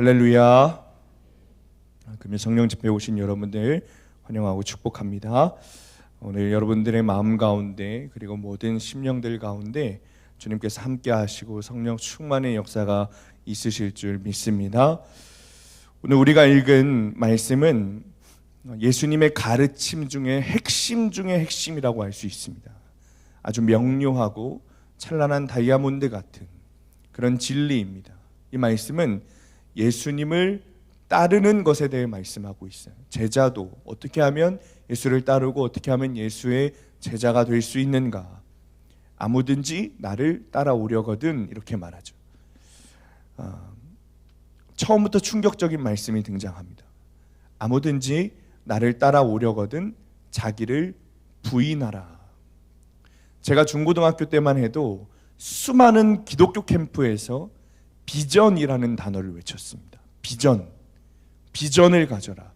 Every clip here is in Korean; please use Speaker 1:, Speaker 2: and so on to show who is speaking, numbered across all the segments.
Speaker 1: 할렐루야. 금요 성령 집회에 오신 여러분들 환영하고 축복합니다. 오늘 여러분들의 마음 가운데 그리고 모든 심령들 가운데 주님께서 함께 하시고 성령 충만의 역사가 있으실 줄 믿습니다. 오늘 우리가 읽은 말씀은 예수님의 가르침 중에 핵심 중에 핵심이라고 할 수 있습니다. 아주 명료하고 찬란한 다이아몬드 같은 그런 진리입니다. 이 말씀은 예수님을 따르는 것에 대해 말씀하고 있어요. 제자도 어떻게 하면 예수를 따르고 어떻게 하면 예수의 제자가 될 수 있는가? 아무든지 나를 따라오려거든, 이렇게 말하죠. 처음부터 충격적인 말씀이 등장합니다. 아무든지 나를 따라오려거든 자기를 부인하라. 제가 중고등학교 때만 해도 수많은 기독교 캠프에서 비전이라는 단어를 외쳤습니다. 비전을 가져라.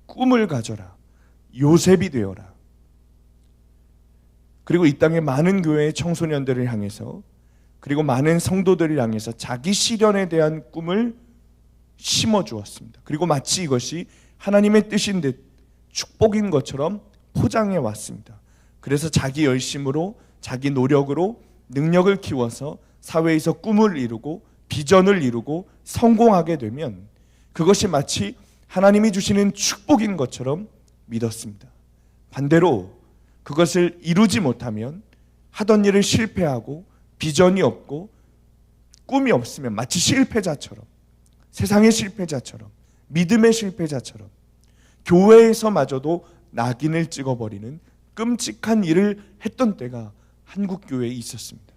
Speaker 1: 꿈을 가져라. 요셉이 되어라. 그리고 이 땅의 많은 교회의 청소년들을 향해서, 그리고 많은 성도들을 향해서 자기 실현에 대한 꿈을 심어주었습니다. 그리고 마치 이것이 하나님의 뜻인 듯 축복인 것처럼 포장해 왔습니다. 그래서 자기 열심으로, 자기 노력으로 능력을 키워서 사회에서 꿈을 이루고 비전을 이루고 성공하게 되면 그것이 마치 하나님이 주시는 축복인 것처럼 믿었습니다. 반대로 그것을 이루지 못하면, 하던 일을 실패하고 비전이 없고 꿈이 없으면 마치 실패자처럼, 세상의 실패자처럼, 믿음의 실패자처럼, 교회에서마저도 낙인을 찍어버리는 끔찍한 일을 했던 때가 한국 교회에 있었습니다.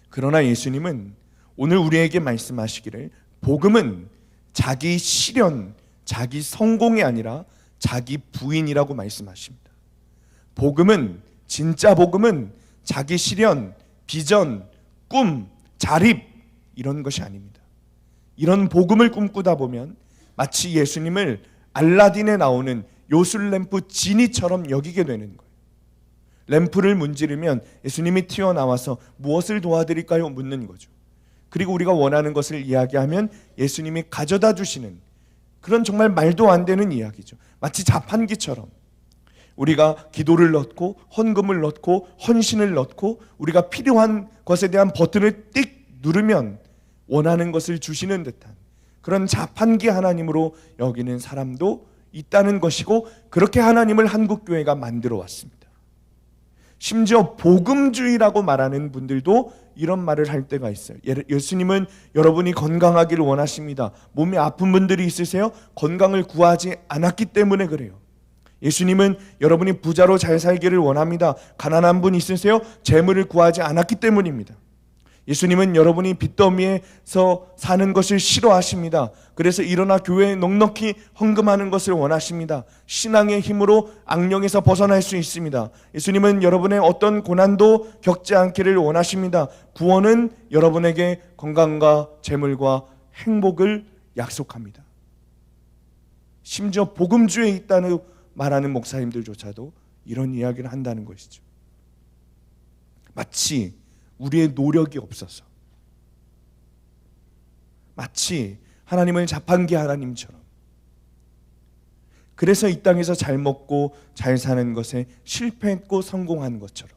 Speaker 1: 그러나 예수님은 오늘 우리에게 말씀하시기를 복음은 자기 실현, 자기 성공이 아니라 자기 부인이라고 말씀하십니다. 복음은, 진짜 복음은 자기 실현, 비전, 꿈, 자립 이런 것이 아닙니다. 이런 복음을 꿈꾸다 보면 마치 예수님을 알라딘에 나오는 요술램프 지니처럼 여기게 되는 거예요. 램프를 문지르면 예수님이 튀어나와서 무엇을 도와드릴까요? 묻는 거죠. 그리고 우리가 원하는 것을 이야기하면 예수님이 가져다 주시는 그런 정말 말도 안 되는 이야기죠. 마치 자판기처럼 우리가 기도를 넣고 헌금을 넣고 헌신을 넣고 우리가 필요한 것에 대한 버튼을 띡 누르면 원하는 것을 주시는 듯한 그런 자판기 하나님으로 여기는 사람도 있다는 것이고, 그렇게 하나님을 한국교회가 만들어 왔습니다. 심지어 복음주의라고 말하는 분들도 이런 말을 할 때가 있어요. 예수님은 여러분이 건강하기를 원하십니다. 몸이 아픈 분들이 있으세요? 건강을 구하지 않았기 때문에 그래요. 예수님은 여러분이 부자로 잘 살기를 원합니다. 가난한 분 있으세요? 재물을 구하지 않았기 때문입니다. 예수님은 여러분이 빚더미에서 사는 것을 싫어하십니다. 그래서 일어나 교회에 넉넉히 헌금하는 것을 원하십니다. 신앙의 힘으로 악령에서 벗어날 수 있습니다. 예수님은 여러분의 어떤 고난도 겪지 않기를 원하십니다. 구원은 여러분에게 건강과 재물과 행복을 약속합니다. 심지어 복음주의에 있다는 말하는 목사님들조차도 이런 이야기를 한다는 것이죠. 마치 우리의 노력이 없어서, 마치 하나님을 자판기 하나님처럼, 그래서 이 땅에서 잘 먹고 잘 사는 것에 실패했고 성공한 것처럼.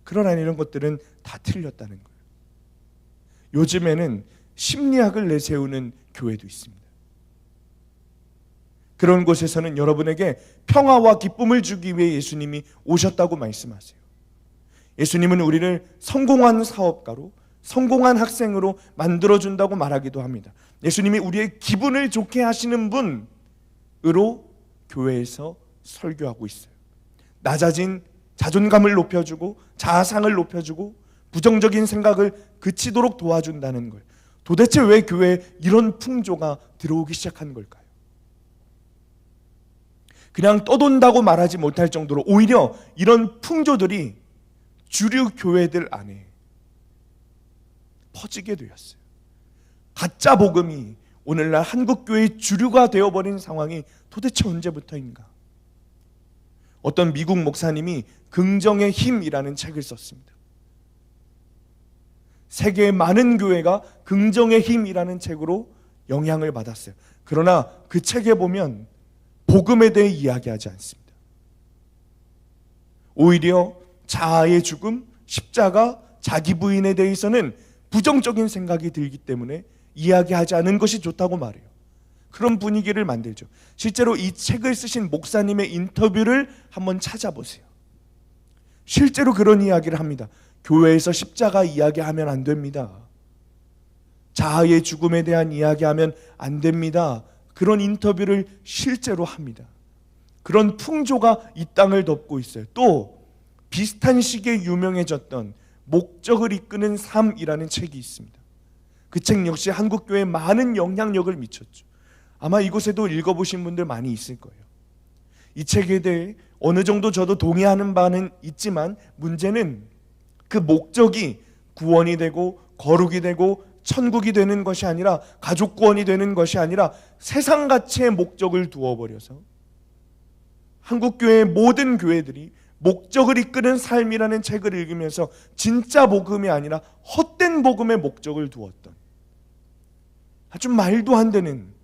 Speaker 1: 그러나 이런 것들은 다 틀렸다는 거예요. 요즘에는 심리학을 내세우는 교회도 있습니다. 그런 곳에서는 여러분에게 평화와 기쁨을 주기 위해 예수님이 오셨다고 말씀하세요. 예수님은 우리를 성공한 사업가로, 성공한 학생으로 만들어준다고 말하기도 합니다. 예수님이 우리의 기분을 좋게 하시는 분으로 교회에서 설교하고 있어요. 낮아진 자존감을 높여주고 자아상을 높여주고 부정적인 생각을 그치도록 도와준다는 걸. 도대체 왜 교회에 이런 풍조가 들어오기 시작한 걸까요? 그냥 떠돈다고 말하지 못할 정도로 오히려 이런 풍조들이 주류 교회들 안에 퍼지게 되었어요. 가짜 복음이 오늘날 한국교회의 주류가 되어버린 상황이 도대체 언제부터인가? 어떤 미국 목사님이 긍정의 힘이라는 책을 썼습니다. 세계의 많은 교회가 긍정의 힘이라는 책으로 영향을 받았어요. 그러나 그 책에 보면 복음에 대해 이야기하지 않습니다. 오히려 자아의 죽음, 십자가, 자기 부인에 대해서는 부정적인 생각이 들기 때문에 이야기하지 않은 것이 좋다고 말해요. 그런 분위기를 만들죠. 실제로 이 책을 쓰신 목사님의 인터뷰를 한번 찾아보세요. 실제로 그런 이야기를 합니다. 교회에서 십자가 이야기하면 안 됩니다. 자아의 죽음에 대한 이야기하면 안 됩니다. 그런 인터뷰를 실제로 합니다. 그런 풍조가 이 땅을 덮고 있어요. 또 비슷한 시기에 유명해졌던 목적을 이끄는 삶이라는 책이 있습니다. 그 책 역시 한국교회에 많은 영향력을 미쳤죠. 아마 이곳에도 읽어보신 분들 많이 있을 거예요. 이 책에 대해 어느 정도 저도 동의하는 바는 있지만 문제는 그 목적이 구원이 되고 거룩이 되고 천국이 되는 것이 아니라 가족 구원이 되는 것이 아니라 세상 가치의 목적을 두어버려서 한국교회의 모든 교회들이 목적을 이끄는 삶이라는 책을 읽으면서 진짜 복음이 아니라 헛된 복음의 목적을 두었던 아주 말도 안 되는,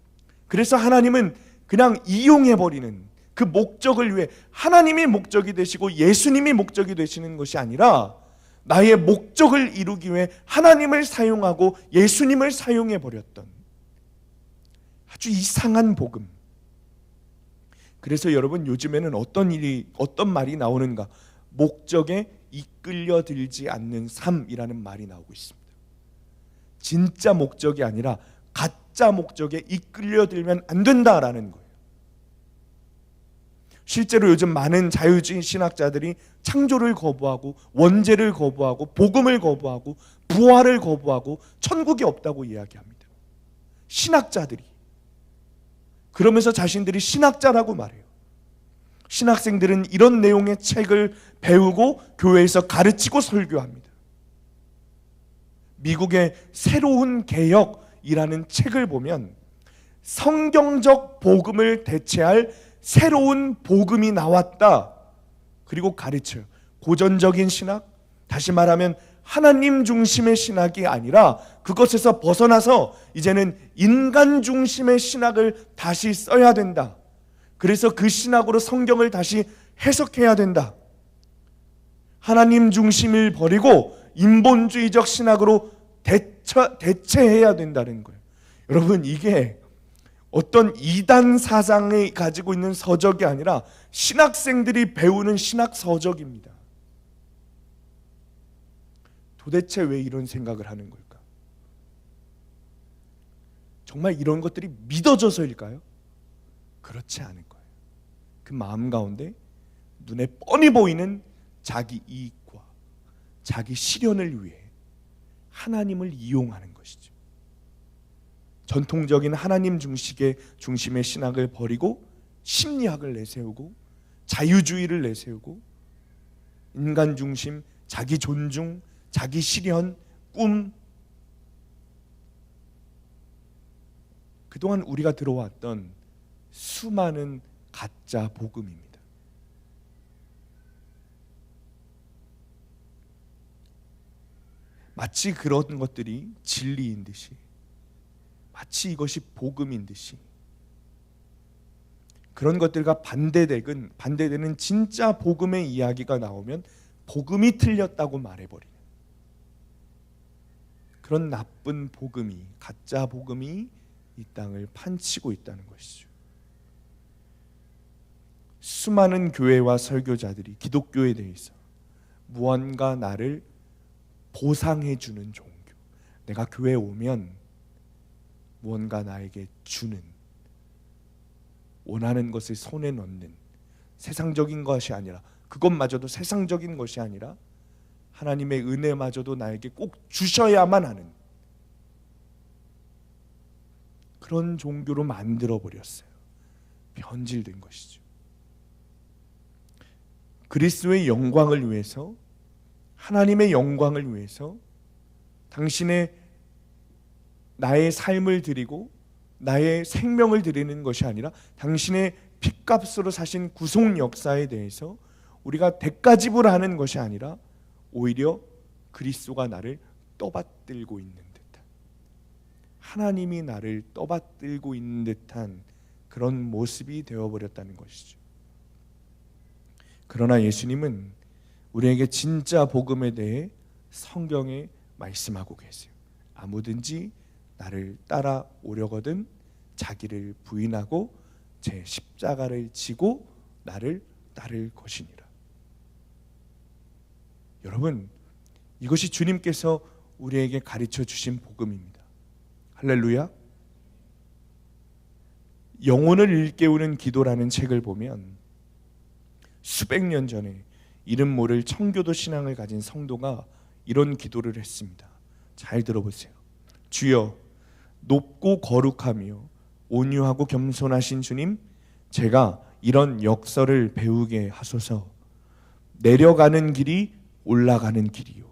Speaker 1: 그래서 하나님은 그냥 이용해버리는 그 목적을 위해 하나님이 목적이 되시고 예수님이 목적이 되시는 것이 아니라 나의 목적을 이루기 위해 하나님을 사용하고 예수님을 사용해버렸던 아주 이상한 복음. 그래서 여러분 요즘에는 어떤 말이 나오는가? 목적에 이끌려들지 않는 삶이라는 말이 나오고 있습니다. 진짜 목적이 아니라 가짜 목적에 이끌려들면 안 된다라는 거예요. 실제로 요즘 많은 자유주의 신학자들이 창조를 거부하고 원죄를 거부하고 복음을 거부하고 부활을 거부하고 천국이 없다고 이야기합니다. 신학자들이. 그러면서 자신들이 신학자라고 말해요. 신학생들은 이런 내용의 책을 배우고 교회에서 가르치고 설교합니다. 미국의 새로운 개혁이라는 책을 보면 성경적 복음을 대체할 새로운 복음이 나왔다. 그리고 가르쳐요. 고전적인 신학, 다시 말하면 하나님 중심의 신학이 아니라 그것에서 벗어나서 이제는 인간 중심의 신학을 다시 써야 된다. 그래서 그 신학으로 성경을 다시 해석해야 된다. 하나님 중심을 버리고 인본주의적 신학으로 대체해야 된다는 거예요. 여러분, 이게 어떤 이단 사상이 가지고 있는 서적이 아니라 신학생들이 배우는 신학 서적입니다. 도대체 왜 이런 생각을 하는 걸까? 정말 이런 것들이 믿어져서일까요? 그렇지 않을 거예요. 그 마음 가운데 눈에 뻔히 보이는 자기 이익과 자기 실현을 위해 하나님을 이용하는 것이죠. 전통적인 하나님 중심의 신학을 버리고 심리학을 내세우고 자유주의를 내세우고 인간 중심, 자기 존중, 자기 실현, 꿈, 그동안 우리가 들어왔던 수많은 가짜 복음입니다. 마치 그런 것들이 진리인 듯이, 마치 이것이 복음인 듯이, 그런 것들과 반대되는 진짜 복음의 이야기가 나오면 복음이 틀렸다고 말해버리는 그런 나쁜 복음이, 가짜 복음이 이 땅을 판치고 있다는 것이죠. 수많은 교회와 설교자들이 기독교에 대해서 무언가 나를 보상해주는 종교, 내가 교회에 오면 무언가 나에게 주는, 원하는 것을 손에 넣는, 세상적인 것이 아니라, 그것마저도 세상적인 것이 아니라 하나님의 은혜마저도 나에게 꼭 주셔야만 하는 그런 종교로 만들어버렸어요. 변질된 것이죠. 그리스도의 영광을 위해서, 하나님의 영광을 위해서 당신의 나의 삶을 드리고 나의 생명을 드리는 것이 아니라 당신의 핏값으로 사신 구속 역사에 대해서 우리가 대가 지불하는 것이 아니라 오히려 그리스도가 나를 떠받들고 있는 듯한, 하나님이 나를 떠받들고 있는 듯한 그런 모습이 되어버렸다는 것이죠. 그러나 예수님은 우리에게 진짜 복음에 대해 성경에 말씀하고 계세요. 아무든지 나를 따라오려거든 자기를 부인하고 제 십자가를 지고 나를 따를 것이니라. 여러분, 이것이 주님께서 우리에게 가르쳐 주신 복음입니다. 할렐루야. 영혼을 일깨우는 기도라는 책을 보면 수백 년 전에 이름 모를 청교도 신앙을 가진 성도가 이런 기도를 했습니다. 잘 들어보세요. 주여, 높고 거룩하며 온유하고 겸손하신 주님, 제가 이런 역설을 배우게 하소서. 내려가는 길이 올라가는 길이요,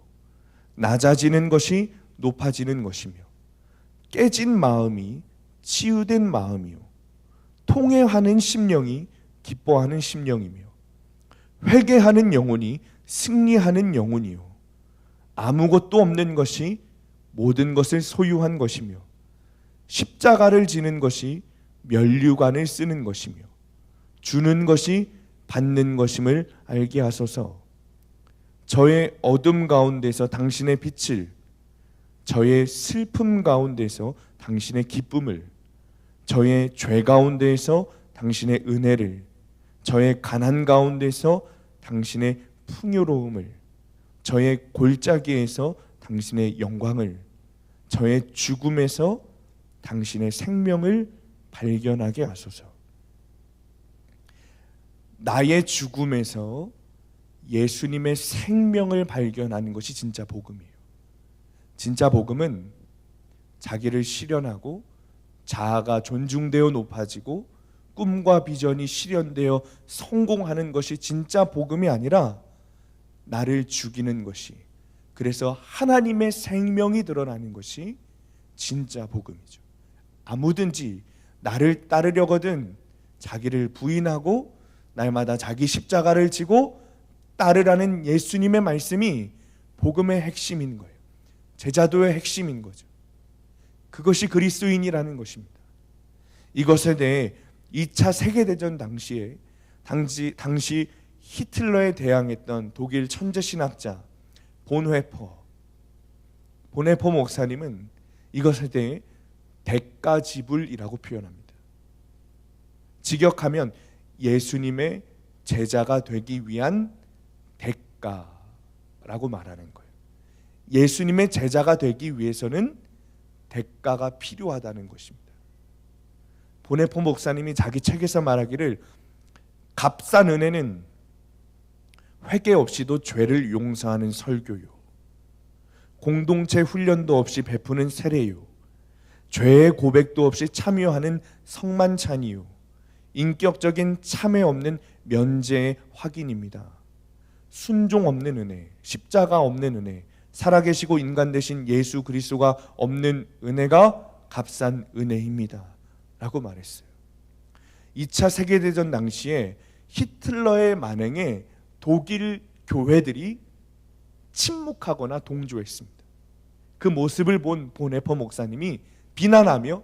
Speaker 1: 낮아지는 것이 높아지는 것이며, 깨진 마음이 치유된 마음이요, 통회하는 심령이 기뻐하는 심령이며, 회개하는 영혼이 승리하는 영혼이요, 아무것도 없는 것이 모든 것을 소유한 것이며, 십자가를 지는 것이 면류관을 쓰는 것이며, 주는 것이 받는 것임을 알게 하소서. 저의 어둠 가운데서 당신의 빛을, 저의 슬픔 가운데서 당신의 기쁨을, 저의 죄 가운데에서 당신의 은혜를, 저의 가난 가운데서 당신의 풍요로움을, 저의 골짜기에서 당신의 영광을, 저의 죽음에서 당신의 생명을 발견하게 하소서. 나의 죽음에서 예수님의 생명을 발견하는 것이 진짜 복음이에요. 진짜 복음은 자기를 실현하고 자아가 존중되어 높아지고 꿈과 비전이 실현되어 성공하는 것이 진짜 복음이 아니라 나를 죽이는 것이, 그래서 하나님의 생명이 드러나는 것이 진짜 복음이죠. 아무든지 나를 따르려거든 자기를 부인하고 날마다 자기 십자가를 지고 따르라는 예수님의 말씀이 복음의 핵심인 거예요. 제자도의 핵심인 거죠. 그것이 그리스도인이라는 것입니다. 이것에 대해 2차 세계대전 당시에 당시 히틀러에 대항했던 독일 천재신학자 본회퍼 목사님은 이것에 대해 대가지불이라고 표현합니다. 직역하면 예수님의 제자가 되기 위한 대가라고 말하는 거예요. 예수님의 제자가 되기 위해서는 대가가 필요하다는 것입니다. 보네포 목사님이 자기 책에서 말하기를, 값싼 은혜는 회개 없이도 죄를 용서하는 설교요, 공동체 훈련도 없이 베푸는 세례요, 죄의 고백도 없이 참여하는 성만찬이요, 인격적인 참회 없는 면제의 확인입니다. 순종 없는 은혜, 십자가 없는 은혜, 살아계시고 인간 되신 예수 그리스도가 없는 은혜가 값싼 은혜입니다 라고 말했어요. 2차 세계대전 당시에 히틀러의 만행에 독일 교회들이 침묵하거나 동조했습니다. 그 모습을 본 보네퍼 목사님이 비난하며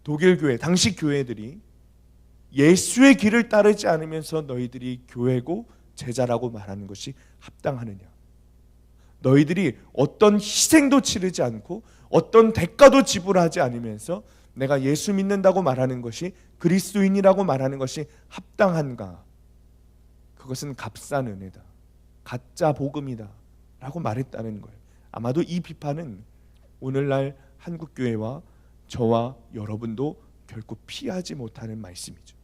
Speaker 1: 독일 교회, 당시 교회들이 예수의 길을 따르지 않으면서 너희들이 교회고 제자라고 말하는 것이 합당하느냐, 너희들이 어떤 희생도 치르지 않고 어떤 대가도 지불하지 않으면서 내가 예수 믿는다고 말하는 것이, 그리스도인이라고 말하는 것이 합당한가? 그것은 값싼 은혜다, 가짜 복음이다 라고 말했다는 거예요. 아마도 이 비판은 오늘날 한국교회와 저와 여러분도 결코 피하지 못하는 말씀이죠.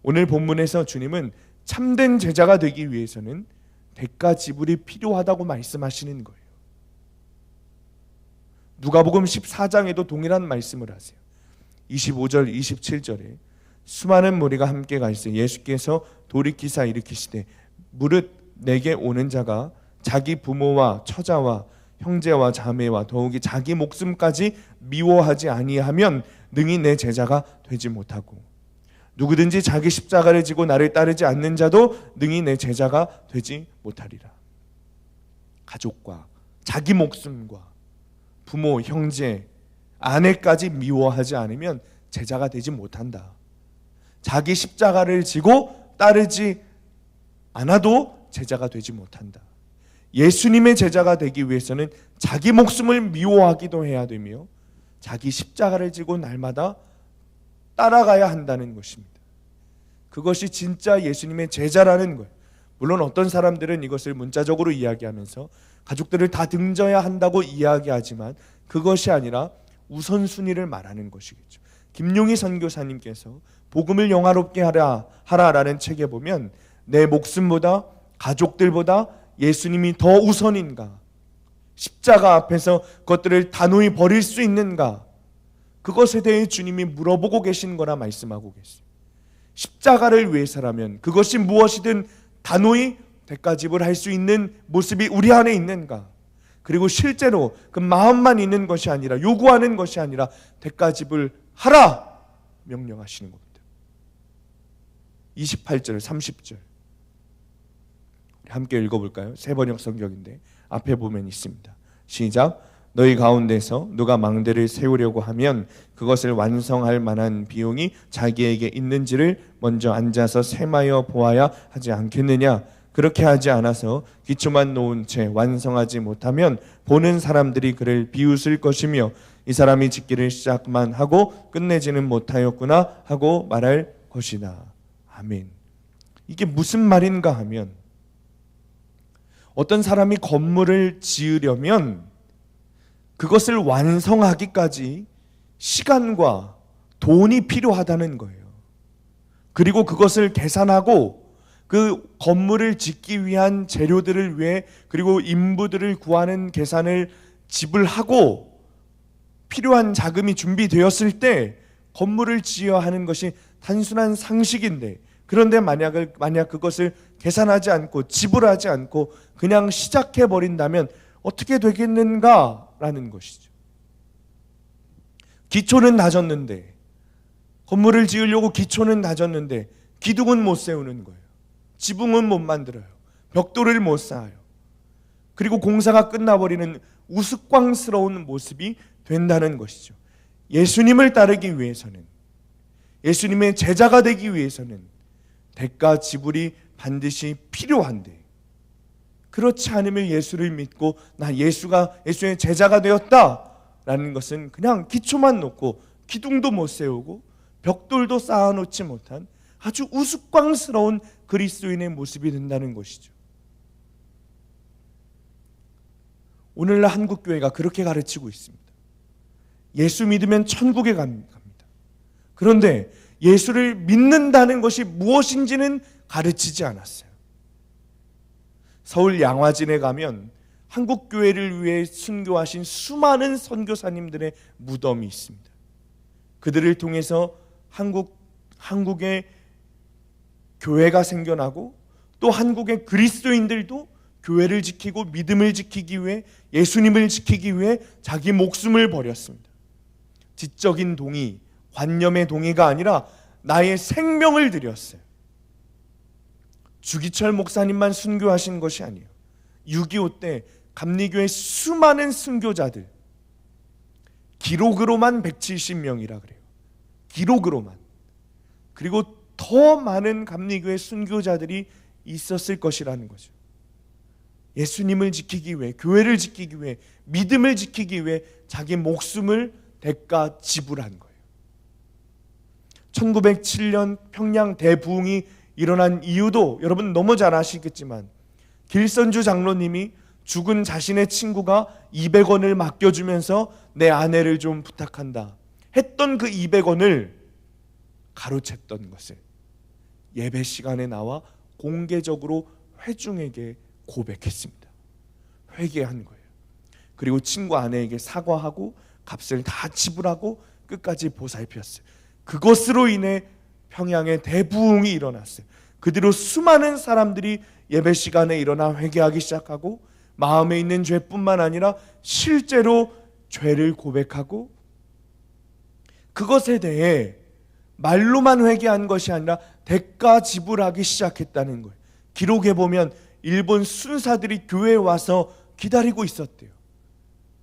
Speaker 1: 오늘 본문에서 주님은 참된 제자가 되기 위해서는 대가 지불이 필요하다고 말씀하시는 거예요. 누가복음 14장에도 동일한 말씀을 하세요. 25절 27절에 수많은 무리가 함께 가 있어요. 예수께서 돌이키사 이르시되 무릇 내게 오는 자가 자기 부모와 처자와 형제와 자매와 더욱이 자기 목숨까지 미워하지 아니하면 능히 내 제자가 되지 못하고, 누구든지 자기 십자가를 지고 나를 따르지 않는 자도 능히 내 제자가 되지 못하리라. 가족과 자기 목숨과 부모, 형제, 아내까지 미워하지 않으면 제자가 되지 못한다. 자기 십자가를 지고 따르지 않아도 제자가 되지 못한다. 예수님의 제자가 되기 위해서는 자기 목숨을 미워하기도 해야 되며 자기 십자가를 지고 날마다 따라가야 한다는 것입니다. 그것이 진짜 예수님의 제자라는 거예요. 물론 어떤 사람들은 이것을 문자적으로 이야기하면서 가족들을 다 등져야 한다고 이야기하지만 그것이 아니라 우선순위를 말하는 것이겠죠. 김용희 선교사님께서 복음을 영화롭게 하라라는 책에 보면 내 목숨보다 가족들보다 예수님이 더 우선인가? 십자가 앞에서 그것들을 단호히 버릴 수 있는가? 그것에 대해 주님이 물어보고 계신 거라 말씀하고 계세요. 십자가를 위해서라면 그것이 무엇이든 단호히 대가지불할 수 있는 모습이 우리 안에 있는가? 그리고 실제로 그 마음만 있는 것이 아니라 요구하는 것이 아니라 대가지불하라 명령하시는 겁니다. 28절, 30절 함께 읽어볼까요? 새 번역 성경인데 앞에 보면 있습니다. 시작. 너희 가운데서 누가 망대를 세우려고 하면 그것을 완성할 만한 비용이 자기에게 있는지를 먼저 앉아서 세마여 보아야 하지 않겠느냐? 그렇게 하지 않아서 기초만 놓은 채 완성하지 못하면 보는 사람들이 그를 비웃을 것이며 이 사람이 짓기를 시작만 하고 끝내지는 못하였구나 하고 말할 것이다. 아멘. 이게 무슨 말인가 하면 어떤 사람이 건물을 지으려면 그것을 완성하기까지 시간과 돈이 필요하다는 거예요. 그리고 그것을 계산하고 그 건물을 짓기 위한 재료들을 위해 그리고 인부들을 구하는 계산을 지불하고 필요한 자금이 준비되었을 때 건물을 지어야 하는 것이 단순한 상식인데 그런데 만약 그것을 계산하지 않고 지불하지 않고 그냥 시작해버린다면 어떻게 되겠는가라는 것이죠. 기초는 다졌는데 건물을 지으려고 기초는 다졌는데 기둥은 못 세우는 거예요. 지붕은 못 만들어요. 벽돌을 못 쌓아요. 그리고 공사가 끝나버리는 우스꽝스러운 모습이 된다는 것이죠. 예수님을 따르기 위해서는 예수님의 제자가 되기 위해서는 대가 지불이 반드시 필요한데 그렇지 않으면 예수를 믿고 나 예수의 제자가 되었다라는 것은 그냥 기초만 놓고 기둥도 못 세우고 벽돌도 쌓아놓지 못한 아주 우스꽝스러운 그리스도인의 모습이 된다는 것이죠. 오늘날 한국교회가 그렇게 가르치고 있습니다. 예수 믿으면 천국에 갑니다. 그런데 예수를 믿는다는 것이 무엇인지는 가르치지 않았어요. 서울 양화진에 가면 한국교회를 위해 순교하신 수많은 선교사님들의 무덤이 있습니다. 그들을 통해서 한국의 교회가 생겨나고 또 한국의 그리스도인들도 교회를 지키고 믿음을 지키기 위해 예수님을 지키기 위해 자기 목숨을 버렸습니다. 지적인 동의, 관념의 동의가 아니라 나의 생명을 드렸어요. 주기철 목사님만 순교하신 것이 아니에요. 6.25 때 감리교회 수많은 순교자들 기록으로만 170명이라 그래요. 기록으로만. 그리고 더 많은 감리교회 순교자들이 있었을 것이라는 거죠. 예수님을 지키기 위해, 교회를 지키기 위해, 믿음을 지키기 위해 자기 목숨을 대가 지불한 거예요. 1907년 평양 대부흥이 일어난 이유도 여러분 너무 잘 아시겠지만 길선주 장로님이 죽은 자신의 친구가 200원을 맡겨주면서 내 아내를 좀 부탁한다 했던 그 200원을 가로챘던 것을 예배 시간에 나와 공개적으로 회중에게 고백했습니다. 회개한 거예요. 그리고 친구 아내에게 사과하고 값을 다 지불하고 끝까지 보살폈어요. 그것으로 인해 평양에 대부흥이 일어났어요. 그 뒤로 수많은 사람들이 예배 시간에 일어나 회개하기 시작하고 마음에 있는 죄뿐만 아니라 실제로 죄를 고백하고 그것에 대해 말로만 회개한 것이 아니라 대가 지불하기 시작했다는 거예요. 기록에 보면 일본 순사들이 교회에 와서 기다리고 있었대요.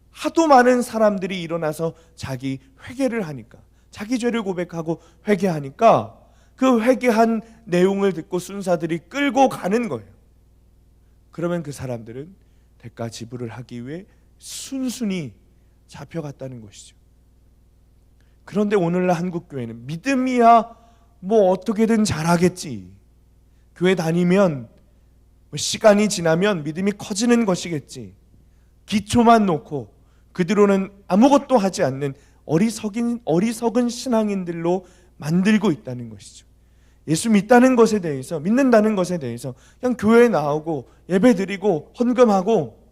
Speaker 1: 하도 많은 사람들이 일어나서 자기 회개를 하니까, 자기 죄를 고백하고 회개하니까 그 회개한 내용을 듣고 순사들이 끌고 가는 거예요. 그러면 그 사람들은 대가 지불을 하기 위해 순순히 잡혀갔다는 것이죠. 그런데 오늘날 한국교회는 믿음이야 뭐 어떻게든 잘하겠지, 교회 다니면 시간이 지나면 믿음이 커지는 것이겠지, 기초만 놓고 그 뒤로는 아무것도 하지 않는 어리석은 신앙인들로 만들고 있다는 것이죠. 예수 믿다는 것에 대해서, 믿는다는 것에 대해서 그냥 교회에 나오고 예배드리고 헌금하고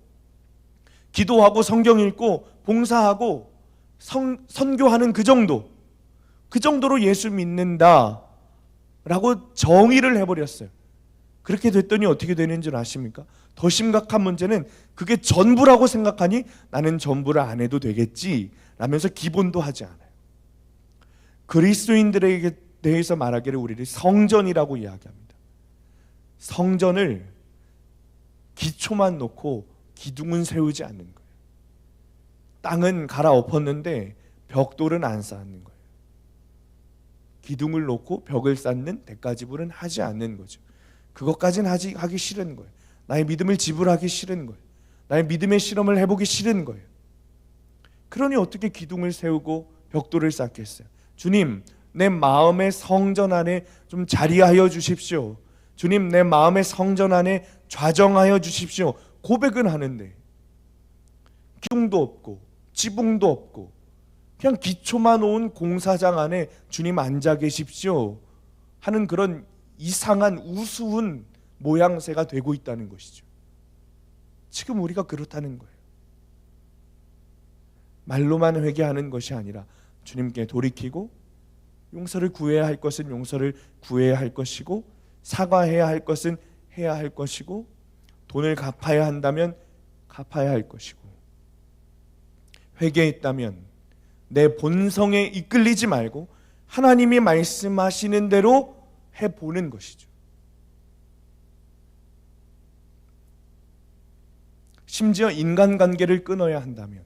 Speaker 1: 기도하고 성경 읽고 봉사하고 선교하는 그 정도로 예수 믿는다라고 정의를 해버렸어요. 그렇게 됐더니 어떻게 되는 줄 아십니까? 더 심각한 문제는 그게 전부라고 생각하니 나는 전부를 안 해도 되겠지 라면서 기본도 하지 않아요. 그리스도인들에게 대해서 말하기를 우리를 성전이라고 이야기합니다. 성전을 기초만 놓고 기둥은 세우지 않는 거예요. 땅은 갈아엎었는데 벽돌은 안 쌓는 거예요. 기둥을 놓고 벽을 쌓는 대가지불은 하지 않는 거죠. 그것까지는 하기 싫은 거예요. 나의 믿음을 지불하기 싫은 거예요. 나의 믿음의 실험을 해보기 싫은 거예요. 그러니 어떻게 기둥을 세우고 벽돌을 쌓겠어요? 주님, 내 마음의 성전 안에 좀 자리하여 주십시오. 주님, 내 마음의 성전 안에 좌정하여 주십시오. 고백은 하는데 기둥도 없고 지붕도 없고 그냥 기초만 놓은 공사장 안에 주님 앉아 계십시오 하는 그런 이상한 우스운 모양새가 되고 있다는 것이죠. 지금 우리가 그렇다는 거예요. 말로만 회개하는 것이 아니라 주님께 돌이키고 용서를 구해야 할 것은 용서를 구해야 할 것이고, 사과해야 할 것은 해야 할 것이고, 돈을 갚아야 한다면 갚아야 할 것이고, 회개했다면 내 본성에 이끌리지 말고 하나님이 말씀하시는 대로 해보는 것이죠. 심지어 인간관계를 끊어야 한다면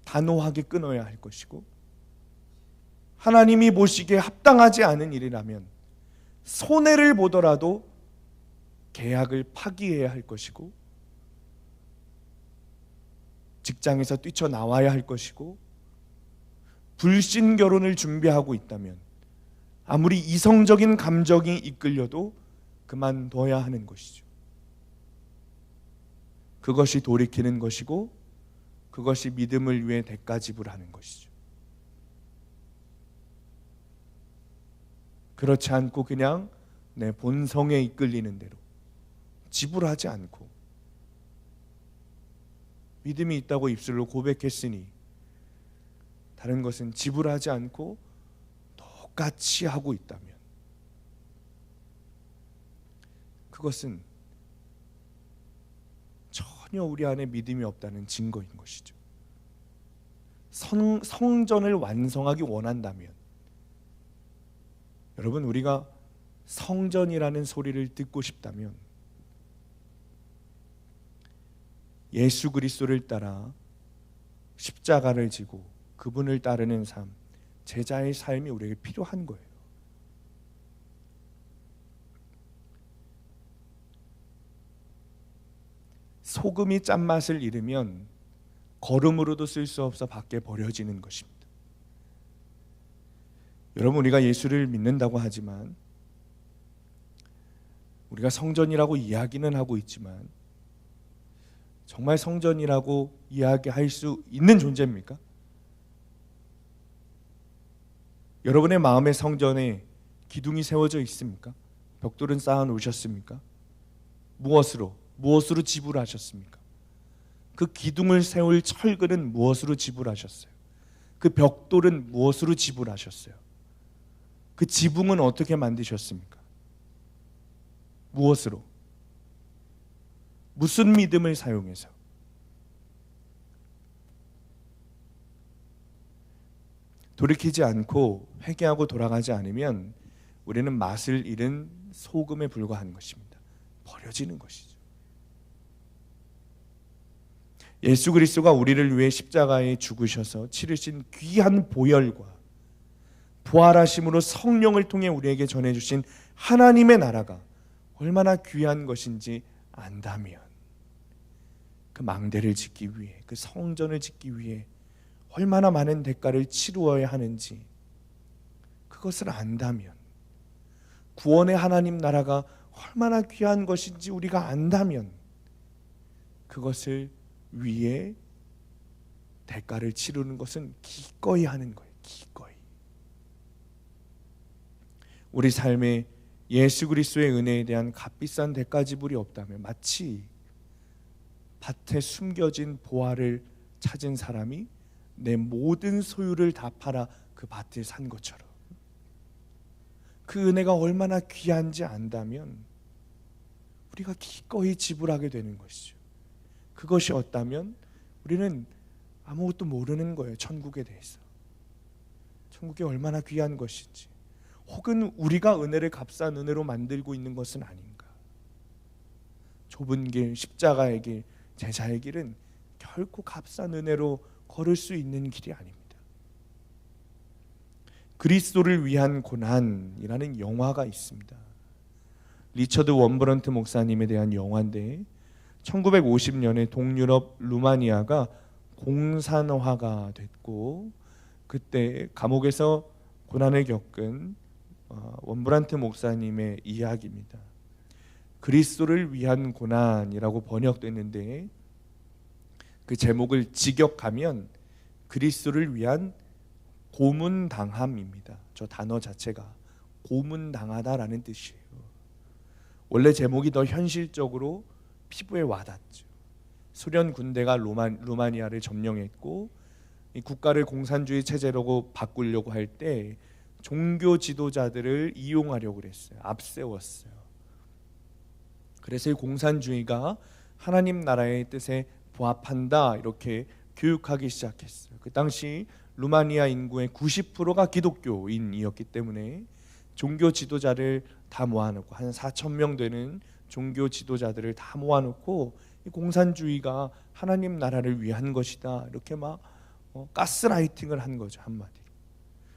Speaker 1: 단호하게 끊어야 할 것이고, 하나님이 보시기에 합당하지 않은 일이라면 손해를 보더라도 계약을 파기해야 할 것이고, 직장에서 뛰쳐나와야 할 것이고, 불신 결혼을 준비하고 있다면 아무리 이성적인 감정이 이끌려도 그만둬야 하는 것이죠. 그것이 돌이키는 것이고, 그것이 믿음을 위해 대가 지불하는 것이죠. 그렇지 않고 그냥 내 본성에 이끌리는 대로 지불하지 않고, 믿음이 있다고 입술로 고백했으니 다른 것은 지불하지 않고 똑같이 하고 있다면 그것은 전혀 우리 안에 믿음이 없다는 증거인 것이죠. 성전을 완성하기 원한다면, 여러분, 우리가 성전이라는 소리를 듣고 싶다면 예수 그리스도를 따라 십자가를 지고 그분을 따르는 삶, 제자의 삶이 우리에게 필요한 거예요. 소금이 짠맛을 잃으면 거름으로도 쓸 수 없어 밖에 버려지는 것입니다. 여러분, 우리가 예수를 믿는다고 하지만, 우리가 성전이라고 이야기는 하고 있지만 정말 성전이라고 이야기할 수 있는 존재입니까? 여러분의 마음의 성전에 기둥이 세워져 있습니까? 벽돌은 쌓아 놓으셨습니까? 무엇으로 지불하셨습니까? 그 기둥을 세울 철근은 무엇으로 지불하셨어요? 그 벽돌은 무엇으로 지불하셨어요? 그 지붕은 어떻게 만드셨습니까? 무엇으로? 무슨 믿음을 사용해서? 돌이키지 않고 회개하고 돌아가지 않으면 우리는 맛을 잃은 소금에 불과한 것입니다. 버려지는 것이죠. 예수 그리스도가 우리를 위해 십자가에 죽으셔서 치르신 귀한 보혈과 부활하심으로 성령을 통해 우리에게 전해주신 하나님의 나라가 얼마나 귀한 것인지 안다면, 그 망대를 짓기 위해, 그 성전을 짓기 위해 얼마나 많은 대가를 치루어야 하는지 그것을 안다면, 구원의 하나님 나라가 얼마나 귀한 것인지 우리가 안다면 그것을 위해 대가를 치르는 것은 기꺼이 하는 거예요. 기꺼이. 우리 삶에 예수 그리스도의 은혜에 대한 값비싼 대가 지불이 없다면 마치 밭에 숨겨진 보화를 찾은 사람이 내 모든 소유를 다 팔아 그 밭을 산 것처럼, 그 은혜가 얼마나 귀한지 안다면 우리가 기꺼이 지불하게 되는 것이죠. 그것이 없다면 우리는 아무것도 모르는 거예요. 천국에 대해서. 천국이 얼마나 귀한 것인지, 혹은 우리가 은혜를 값싼 은혜로 만들고 있는 것은 아닌가. 좁은 길, 십자가의 길, 제자의 길은 결코 값싼 은혜로 걸을 수 있는 길이 아닙니다. 그리스도를 위한 고난이라는 영화가 있습니다. 리처드 원브런트 목사님에 대한 영화인데 1950년에 동유럽 루마니아가 공산화가 됐고, 그때 감옥에서 고난을 겪은 원브란트 목사님의 이야기입니다. 그리스도를 위한 고난이라고 번역됐는데 그 제목을 직역하면 그리스도를 위한 고문당함입니다. 저 단어 자체가 고문당하다라는 뜻이에요. 원래 제목이 더 현실적으로 피부에 와닿죠. 소련 군대가 루마니아를 점령했고 이 국가를 공산주의 체제로 바꾸려고 할 때 종교 지도자들을 이용하려고 그랬어요. 앞세웠어요. 그래서 이 공산주의가 하나님 나라의 뜻에 부합한다 이렇게 교육하기 시작했어요. 그 당시 루마니아 인구의 90%가 기독교인이었기 때문에 종교 지도자를 다 모아놓고 한 4,000명 되는 종교 지도자들을 다 모아놓고 이 공산주의가 하나님 나라를 위한 것이다 이렇게 막 가스라이팅을 한 거죠, 한마디로.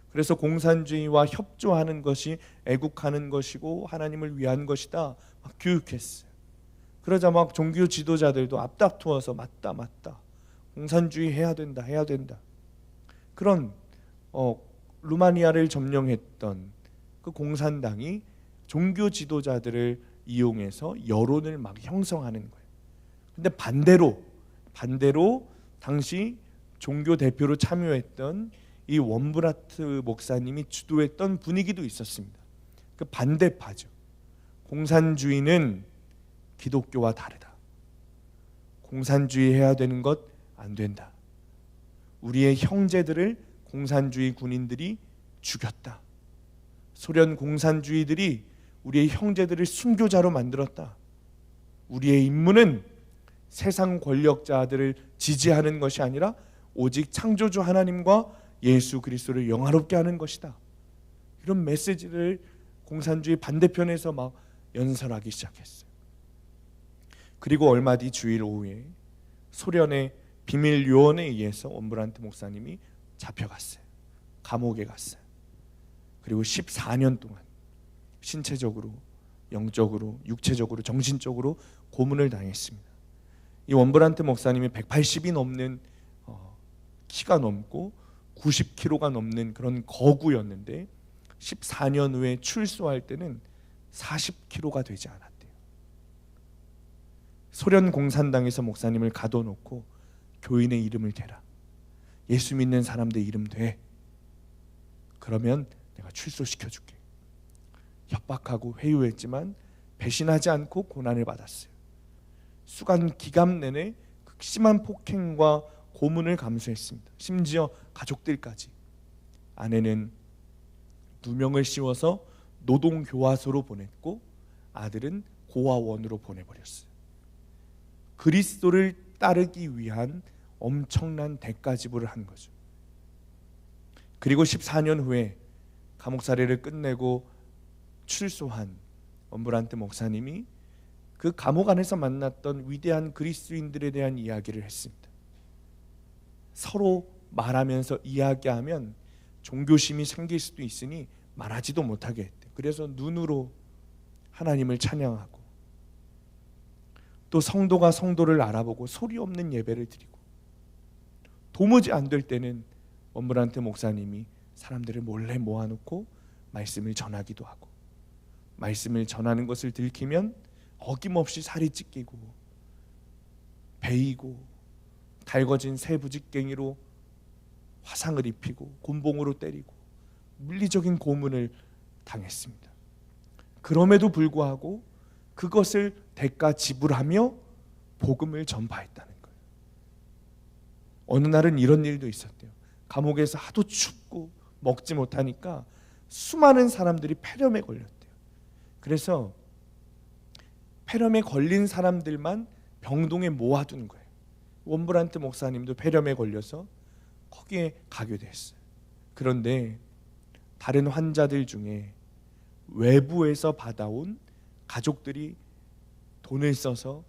Speaker 1: 그래서 공산주의와 협조하는 것이 애국하는 것이고 하나님을 위한 것이다 막 교육했어요. 그러자 막 종교 지도자들도 앞다투어서 맞다 공산주의 해야 된다 그런 루마니아를 점령했던 그 공산당이 종교 지도자들을 이용해서 여론을 막 형성하는 거예요. 근데 반대로 당시 종교 대표로 참여했던 이 원브라트 목사님이 주도했던 분위기도 있었습니다. 그 반대파죠. 공산주의는 기독교와 다르다. 공산주의 해야 되는 것 안 된다. 우리의 형제들을 공산주의 군인들이 죽였다. 소련 공산주의들이 우리의 형제들을 순교자로 만들었다. 우리의 임무는 세상 권력자들을 지지하는 것이 아니라 오직 창조주 하나님과 예수 그리스도를 영화롭게 하는 것이다. 이런 메시지를 공산주의 반대편에서 막 연설하기 시작했어요. 그리고 얼마 뒤 주일 오후에 소련의 비밀 요원에 의해서 원브란트 목사님이 잡혀갔어요. 감옥에 갔어요. 그리고 14년 동안 신체적으로, 영적으로, 육체적으로, 정신적으로 고문을 당했습니다. 이 원브란트 목사님이 180이 넘는 키가 넘고 90kg가 넘는 그런 거구였는데 14년 후에 출소할 때는 40kg가 되지 않았대요. 소련 공산당에서 목사님을 가둬놓고 교인의 이름을 대라. 예수 믿는 사람들 이름 대. 그러면 내가 출소시켜줄게. 협박하고 회유했지만 배신하지 않고 고난을 받았어요. 수간 기간 내내 극심한 폭행과 고문을 감수했습니다. 심지어 가족들까지. 아내는 누명을 씌워서 노동교화소로 보냈고 아들은 고아원으로 보내버렸어요. 그리스도를 따르기 위한 엄청난 대가 지불을 한 거죠. 그리고 14년 후에 감옥살이를 끝내고 출소한 원브란트 목사님이 그 감옥 안에서 만났던 위대한 그리스도인들에 대한 이야기를 했습니다. 서로 말하면서 이야기하면 종교심이 생길 수도 있으니 말하지도 못하게 했대요. 그래서 눈으로 하나님을 찬양하고, 또 성도가 성도를 알아보고 소리 없는 예배를 드리고, 도무지 안 될 때는 원브란트 목사님이 사람들을 몰래 모아놓고 말씀을 전하기도 하고, 말씀을 전하는 것을 들키면 어김없이 살이 찢기고 베이고 달궈진 새 부직갱이로 화상을 입히고 곤봉으로 때리고 물리적인 고문을 당했습니다. 그럼에도 불구하고 그것을 대가 지불하며 복음을 전파했다는 거예요. 어느 날은 이런 일도 있었대요. 감옥에서 하도 춥고 먹지 못하니까 수많은 사람들이 폐렴에 걸렸대요. 그래서 폐렴에 걸린 사람들만 병동에 모아둔 거예요. 원브란트 목사님도 폐렴에 걸려서 거기에 가게 됐어요. 그런데 다른 환자들 중에 외부에서 받아온 가족들이 돈을 써서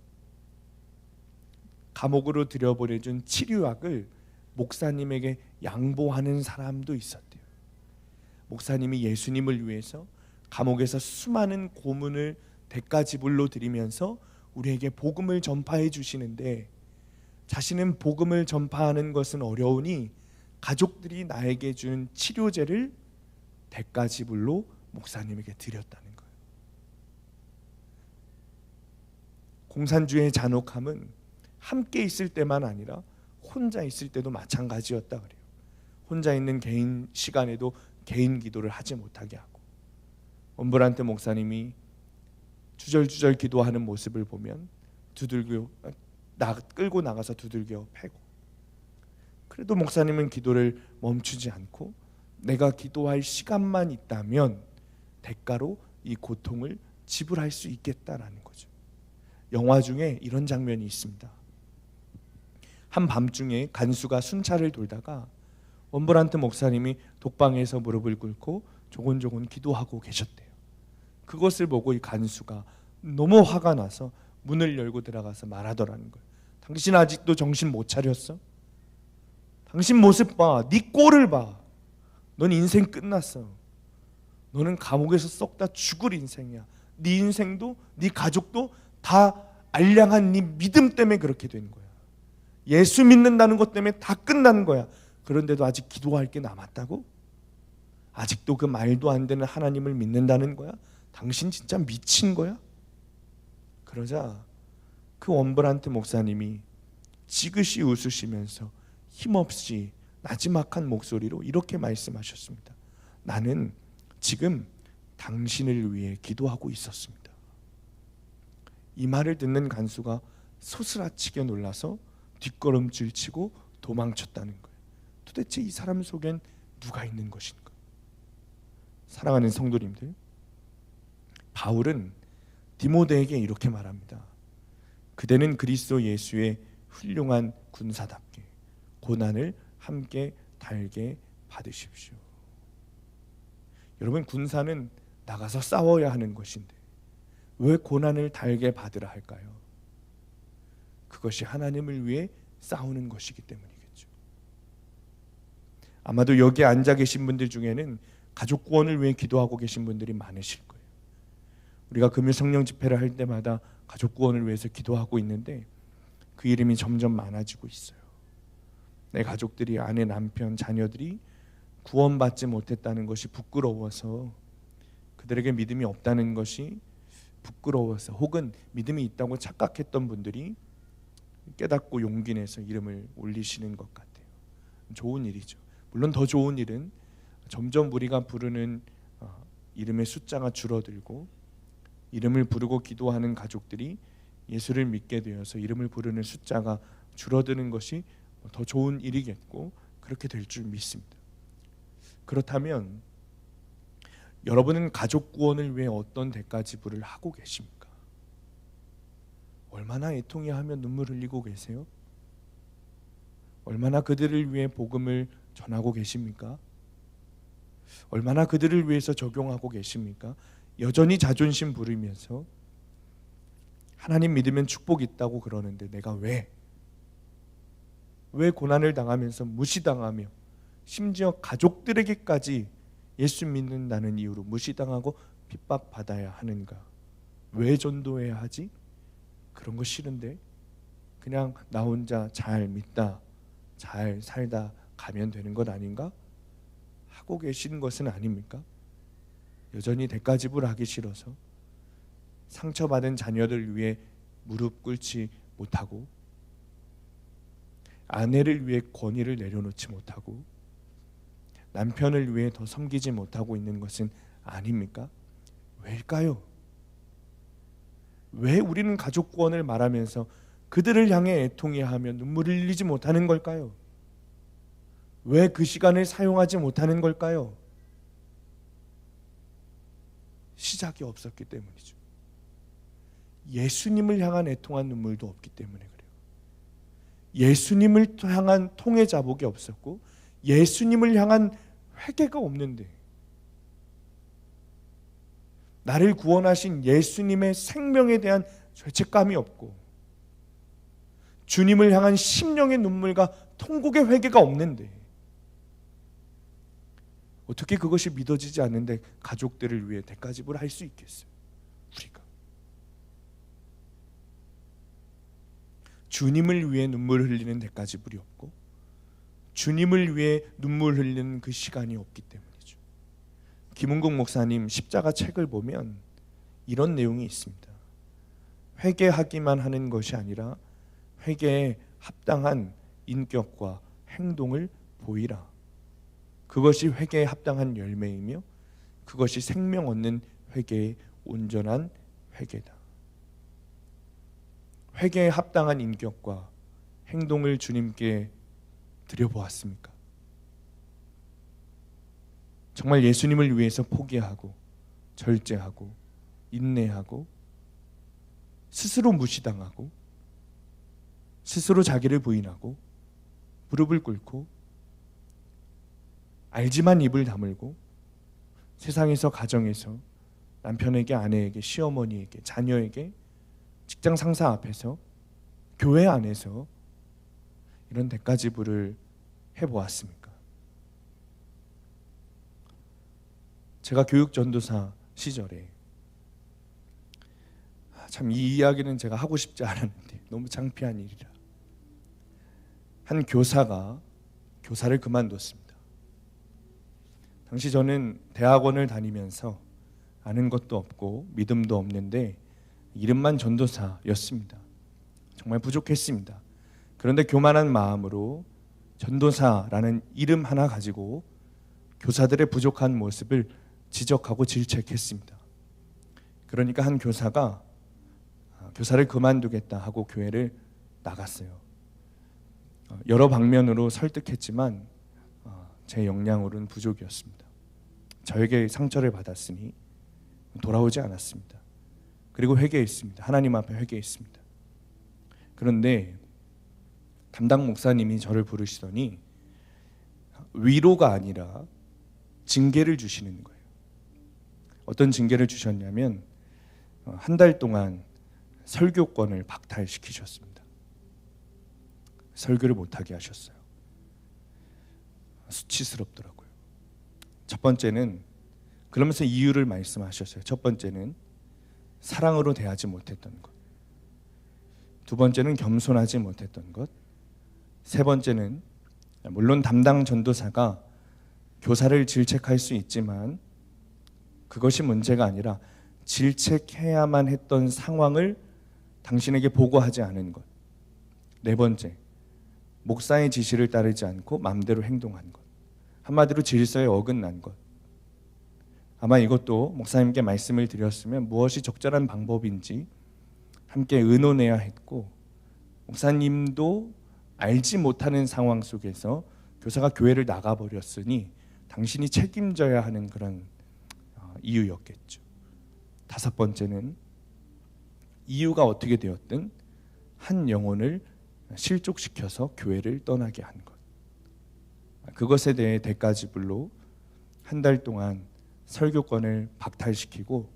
Speaker 1: 감옥으로 들여보내준 치료약을 목사님에게 양보하는 사람도 있었대요. 목사님이 예수님을 위해서 감옥에서 수많은 고문을 대가 지불로 드리면서 우리에게 복음을 전파해 주시는데, 자신은 복음을 전파하는 것은 어려우니 가족들이 나에게 준 치료제를 대가 지불로 목사님에게 드렸다는 거예요. 공산주의의 잔혹함은 함께 있을 때만 아니라 혼자 있을 때도 마찬가지였다 그래요. 혼자 있는 개인 시간에도 개인 기도를 하지 못하게 하고, 원브란트 목사님이 주절주절 기도하는 모습을 보면 끌고 나가서 두들겨 패고, 그래도 목사님은 기도를 멈추지 않고 내가 기도할 시간만 있다면 대가로 이 고통을 지불할 수 있겠다라는 거죠. 영화 중에 이런 장면이 있습니다. 한밤중에 간수가 순찰을 돌다가 원브란트 목사님이 독방에서 무릎을 꿇고 조곤조곤 기도하고 계셨대요. 그것을 보고 이 간수가 너무 화가 나서 문을 열고 들어가서 말하더라는 거예요. 당신 아직도 정신 못 차렸어? 당신 모습 봐. 네 꼴을 봐. 넌 인생 끝났어. 너는 감옥에서 썩다 죽을 인생이야. 네 인생도 네 가족도 다 알량한 네 믿음 때문에 그렇게 된 거야. 예수 믿는다는 것 때문에 다 끝난 거야. 그런데도 아직 기도할 게 남았다고? 아직도 그 말도 안 되는 하나님을 믿는다는 거야? 당신 진짜 미친 거야? 그러자 그 원브란트 목사님이 지그시 웃으시면서 힘없이 나지막한 목소리로 이렇게 말씀하셨습니다. 나는 지금 당신을 위해 기도하고 있었습니다. 이 말을 듣는 간수가 소스라치게 놀라서 뒷걸음질 치고 도망쳤다는 거예요. 도대체 이 사람 속엔 누가 있는 것인가? 사랑하는 성도님들, 바울은 디모데에게 이렇게 말합니다. 그대는 그리스도 예수의 훌륭한 군사답게 고난을 함께 달게 받으십시오. 여러분, 군사는 나가서 싸워야 하는 것인데 왜 고난을 달게 받으라 할까요? 그것이 하나님을 위해 싸우는 것이기 때문이겠죠. 아마도 여기에 앉아 계신 분들 중에는 가족 구원을 위해 기도하고 계신 분들이 많으실 거예요. 우리가 금요 성령 집회를 할 때마다 가족 구원을 위해서 기도하고 있는데 그 이름이 점점 많아지고 있어요. 내 가족들이, 아내, 남편, 자녀들이 구원받지 못했다는 것이 부끄러워서, 그들에게 믿음이 없다는 것이 부끄러워서, 혹은 믿음이 있다고 착각했던 분들이 깨닫고 용기 내서 이름을 올리시는 것 같아요. 좋은 일이죠. 물론 더 좋은 일은 점점 우리가 부르는 이름의 숫자가 줄어들고 이름을 부르고 기도하는 가족들이 예수를 믿게 되어서 이름을 부르는 숫자가 줄어드는 것이 더 좋은 일이겠고, 그렇게 될 줄 믿습니다. 그렇다면 여러분은 가족 구원을 위해 어떤 대가 지불을 하고 계십니까? 얼마나 애통해 하며 눈물 흘리고 계세요? 얼마나 그들을 위해 복음을 전하고 계십니까? 얼마나 그들을 위해서 적용하고 계십니까? 여전히 자존심 부리면서 하나님 믿으면 축복 있다고 그러는데 내가 왜 왜 고난을 당하면서 무시당하며 심지어 가족들에게까지 예수 믿는다는 이유로 무시당하고 핍박받아야 하는가? 왜 전도해야 하지? 그런 거 싫은데 그냥 나 혼자 잘 믿다 잘 살다 가면 되는 것 아닌가? 하고 계시는 것은 아닙니까? 여전히 대가지불하기 싫어서 상처받은 자녀들 위해 무릎 꿇지 못하고 아내를 위해 권위를 내려놓지 못하고 남편을 위해 더 섬기지 못하고 있는 것은 아닙니까? 왜일까요? 왜 우리는 가족 구원을 말하면서 그들을 향해 애통해하며 눈물을 흘리지 못하는 걸까요? 왜 그 시간을 사용하지 못하는 걸까요? 시작이 없었기 때문이죠. 예수님을 향한 애통한 눈물도 없기 때문에 그래요. 예수님을 향한 통해 자복이 없었고 예수님을 향한 회개가 없는데 나를 구원하신 예수님의 생명에 대한 죄책감이 없고 주님을 향한 심령의 눈물과 통곡의 회개가 없는데 어떻게 그것이 믿어지지 않는데 가족들을 위해 대가지불할 수 있겠어요? 우리가 주님을 위해 눈물 흘리는 대가지불이 없고 주님을 위해 눈물 흘리는 그 시간이 없기 때문이죠. 김은국 목사님 십자가 책을 보면 이런 내용이 있습니다. 회개하기만 하는 것이 아니라 회개에 합당한 인격과 행동을 보이라. 그것이 회개에 합당한 열매이며 그것이 생명 얻는 회개의 온전한 회개다. 회개에 합당한 인격과 행동을 주님께 드려보았습니까? 정말 예수님을 위해서 포기하고 절제하고 인내하고 스스로 무시당하고 스스로 자기를 부인하고 무릎을 꿇고 알지만 입을 다물고 세상에서 가정에서 남편에게 아내에게 시어머니에게 자녀에게 직장 상사 앞에서 교회 안에서 이런 대가지불을 해보았습니까? 제가 교육전도사 시절에 참 이 이야기는 제가 하고 싶지 않았는데 너무 창피한 일이라 한 교사가 교사를 그만뒀습니다. 당시 저는 대학원을 다니면서 아는 것도 없고 믿음도 없는데 이름만 전도사였습니다. 정말 부족했습니다. 그런데 교만한 마음으로 전도사라는 이름 하나 가지고 교사들의 부족한 모습을 지적하고 질책했습니다. 그러니까 한 교사가 교사를 그만두겠다 하고 교회를 나갔어요. 여러 방면으로 설득했지만 제 역량으로는 부족이었습니다. 저에게 상처를 받았으니 돌아오지 않았습니다. 그리고 회개했습니다. 하나님 앞에 회개했습니다. 그런데 담당 목사님이 저를 부르시더니 위로가 아니라 징계를 주시는 거예요. 어떤 징계를 주셨냐면 한 달 동안 설교권을 박탈시키셨습니다. 설교를 못하게 하셨어요. 수치스럽더라고요. 첫 번째는 그러면서 이유를 말씀하셨어요. 첫 번째는 사랑으로 대하지 못했던 것. 두 번째는 겸손하지 못했던 것. 세 번째는 물론 담당 전도사가 교사를 질책할 수 있지만 그것이 문제가 아니라 질책해야만 했던 상황을 당신에게 보고하지 않은 것. 네 번째, 목사의 지시를 따르지 않고 마음대로 행동한 것. 한마디로 질서에 어긋난 것. 아마 이것도 목사님께 말씀을 드렸으면 무엇이 적절한 방법인지 함께 의논해야 했고 목사님도 알지 못하는 상황 속에서 교사가 교회를 나가버렸으니 당신이 책임져야 하는 그런 이유였겠죠. 다섯 번째는 이유가 어떻게 되었든 한 영혼을 실족시켜서 교회를 떠나게 한 것. 그것에 대해 대가지불로 한 달 동안 설교권을 박탈시키고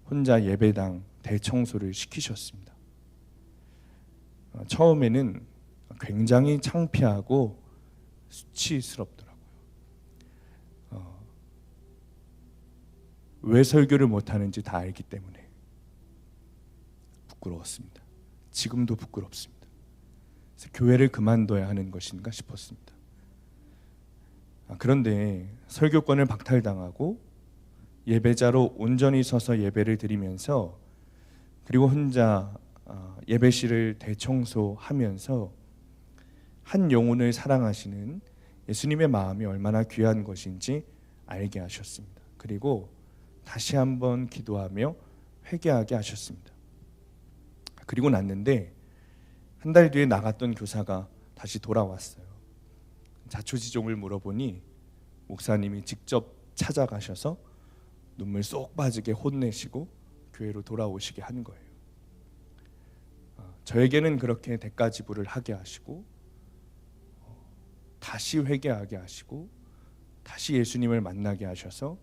Speaker 1: 혼자 예배당 대청소를 시키셨습니다. 처음에는 굉장히 창피하고 수치스럽더라고요. 왜 설교를 못하는지 다 알기 때문에 부끄러웠습니다. 지금도 부끄럽습니다. 그래서 교회를 그만둬야 하는 것인가 싶었습니다. 그런데 설교권을 박탈당하고 예배자로 온전히 서서 예배를 드리면서 그리고 혼자 예배실을 대청소하면서 한 영혼을 사랑하시는 예수님의 마음이 얼마나 귀한 것인지 알게 하셨습니다. 그리고 다시 한번 기도하며 회개하게 하셨습니다. 그리고 났는데 한 달 뒤에 나갔던 교사가 다시 돌아왔어요. 자초지종을 물어보니 목사님이 직접 찾아가셔서 눈물 쏙 빠지게 혼내시고 교회로 돌아오시게 한 거예요. 저에게는 그렇게 대가지불을 하게 하시고 다시 회개하게 하시고 다시 예수님을 만나게 하셔서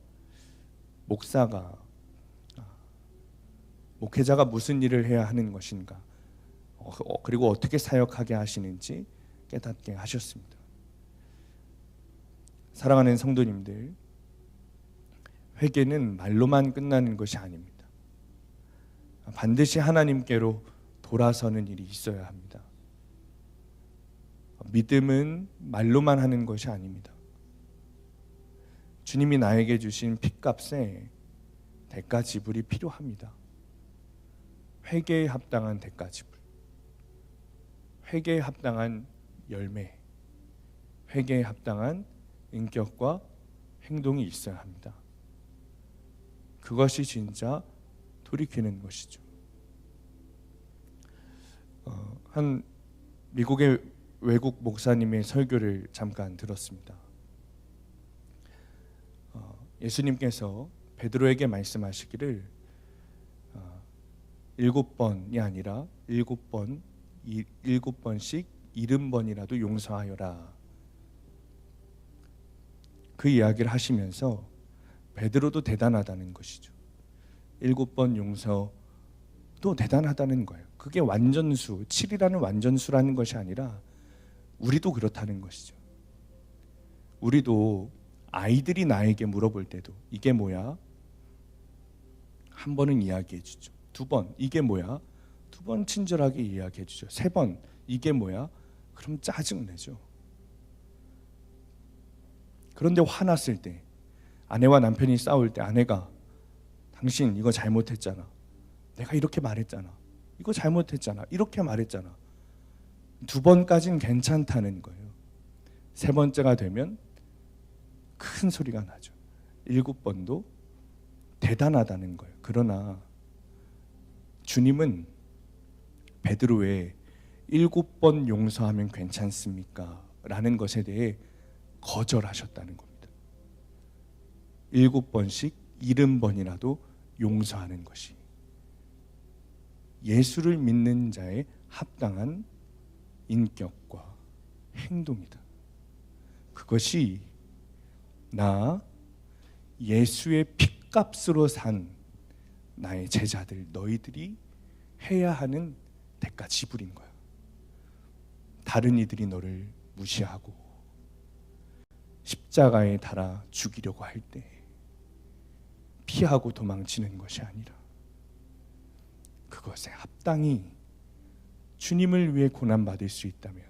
Speaker 1: 목회자가 무슨 일을 해야 하는 것인가, 그리고 어떻게 사역하게 하시는지 깨닫게 하셨습니다. 사랑하는 성도님들, 회개는 말로만 끝나는 것이 아닙니다. 반드시 하나님께로 돌아서는 일이 있어야 합니다. 믿음은 말로만 하는 것이 아닙니다. 주님이 나에게 주신 핏값에 대가 지불이 필요합니다. 회개에 합당한 대가 지불, 회개에 합당한 열매, 회개에 합당한 인격과 행동이 있어야 합니다. 그것이 진짜 돌이키는 것이죠. 한 미국의 외국 목사님의 설교를 잠깐 들었습니다. 예수님께서 베드로에게 말씀하시기를 7번이 아니라 7번씩 70번이라도 용서하여라. 그 이야기를 하시면서 베드로도 대단하다는 것이죠. 7번 용서도 대단하다는 거예요. 그게 완전수, 7이라는 완전수라는 것이 아니라 우리도 그렇다는 것이죠. 우리도 아이들이 나에게 물어볼 때도 이게 뭐야? 한 번은 이야기해 주죠. 2번 이게 뭐야? 2번 친절하게 이야기해 주죠. 3번 이게 뭐야? 그럼 짜증내죠. 그런데 화났을 때, 아내와 남편이 싸울 때 아내가 당신 이거 잘못했잖아, 내가 이렇게 말했잖아, 이거 잘못했잖아, 이렇게 말했잖아, 2번까지는 괜찮다는 거예요. 3번째가 되면 큰 소리가 나죠. 7번도 대단하다는 거예요. 그러나 주님은 베드로의 7번 용서하면 괜찮습니까? 라는 것에 대해 거절하셨다는 겁니다. 7번씩 70번이라도 용서하는 것이 예수를 믿는 자의 합당한 인격과 행동이다. 그것이 나 예수의 핏값으로 산 나의 제자들, 너희들이 해야 하는 대가 지불인 거야. 다른 이들이 너를 무시하고 십자가에 달아 죽이려고 할 때 피하고 도망치는 것이 아니라 그것에 합당히 주님을 위해 고난받을 수 있다면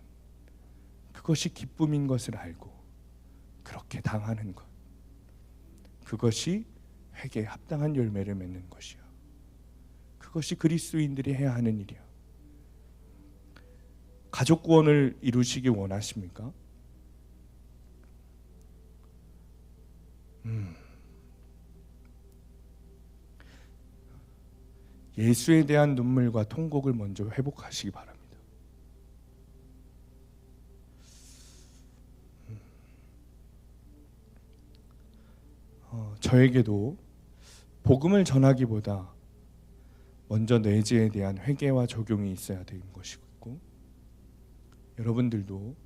Speaker 1: 그것이 기쁨인 것을 알고 그렇게 당하는 것, 그것이 회개에 합당한 열매를 맺는 것이야. 그것이 그리스도인들이 해야 하는 일이야. 가족 구원을 이루시기 원하십니까? 예수에 대한 눈물과 통곡을 먼저 회복하시기 바랍니다. 저에게도 복음을 전하기보다 먼저 내재에 대한 회개와 적용이 있어야 되는 것이고, 여러분들도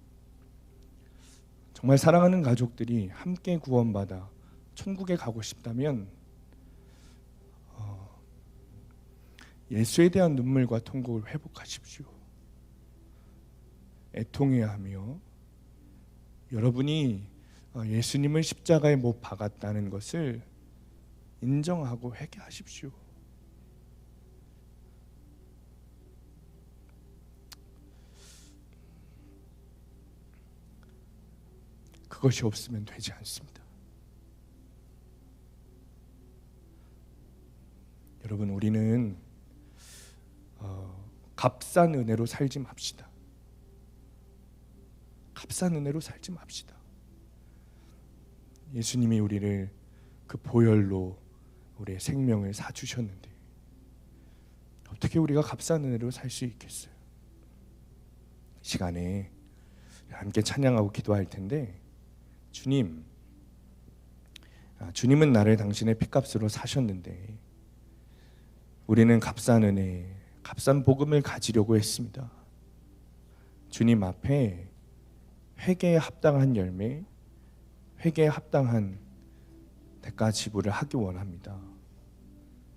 Speaker 1: 정말 사랑하는 가족들이 함께 구원받아 천국에 가고 싶다면 예수에 대한 눈물과 통곡을 회복하십시오. 애통해야 하며 여러분이 예수님을 십자가에 못 박았다는 것을 인정하고 회개하십시오. 그것이 없으면 되지 않습니다. 여러분, 우리는 값싼 은혜로 살지 맙시다. 값싼 은혜로 살지 맙시다. 예수님이 우리를 그 보혈로 우리의 생명을 사주셨는데 어떻게 우리가 값싼 은혜로 살 수 있겠어요? 이 시간에 함께 찬양하고 기도할 텐데, 주님은 나를 당신의 피값으로 사셨는데 우리는 값싼 은혜, 값싼 복음을 가지려고 했습니다. 주님 앞에 회개에 합당한 열매, 회개에 합당한 대가 지불을 하기 원합니다.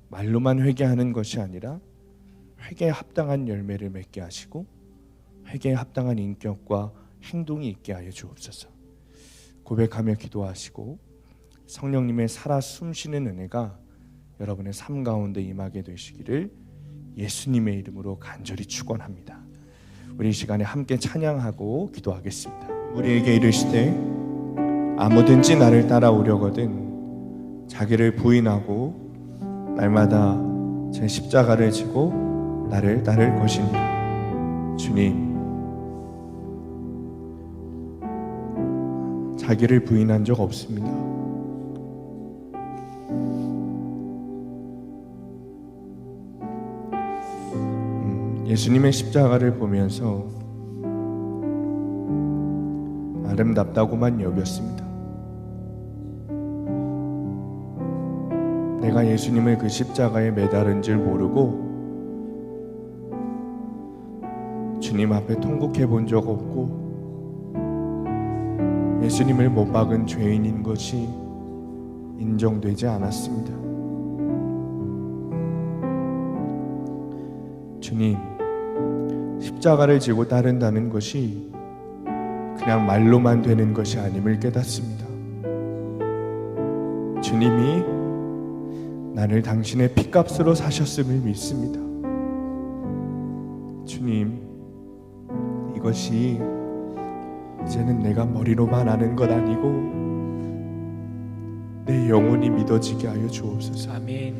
Speaker 1: 말로만 회개하는 것이 아니라 회개에 합당한 열매를 맺게 하시고 회개에 합당한 인격과 행동이 있게 하여 주옵소서. 고백하며 기도하시고 성령님의 살아 숨쉬는 은혜가 여러분의 삶 가운데 임하게 되시기를 예수님의 이름으로 간절히 축원합니다. 우리 이 시간에 함께 찬양하고 기도하겠습니다. 우리에게 이르시되 아무든지 나를 따라오려거든 자기를 부인하고 날마다 제 십자가를 지고 나를 따를 것이니라. 주님, 자기를 부인한 적 없습니다. 예수님의 십자가를 보면서 아름답다고만 여겼습니다. 내가 예수님을 그 십자가에 매달은 줄 모르고 주님 앞에 통곡해 본 적 없고 예수님을 못 박은 죄인인 것이 인정되지 않았습니다. 주님, 십자가를 지고 따른다는 것이 그냥 말로만 되는 것이 아님을 깨닫습니다. 주님이 나를 당신의 피값으로 사셨음을 믿습니다. 주님, 이것이 이제는 내가 머리로만 아는 것 아니고 내 영혼이 믿어지게 하여 주옵소서.
Speaker 2: 아멘.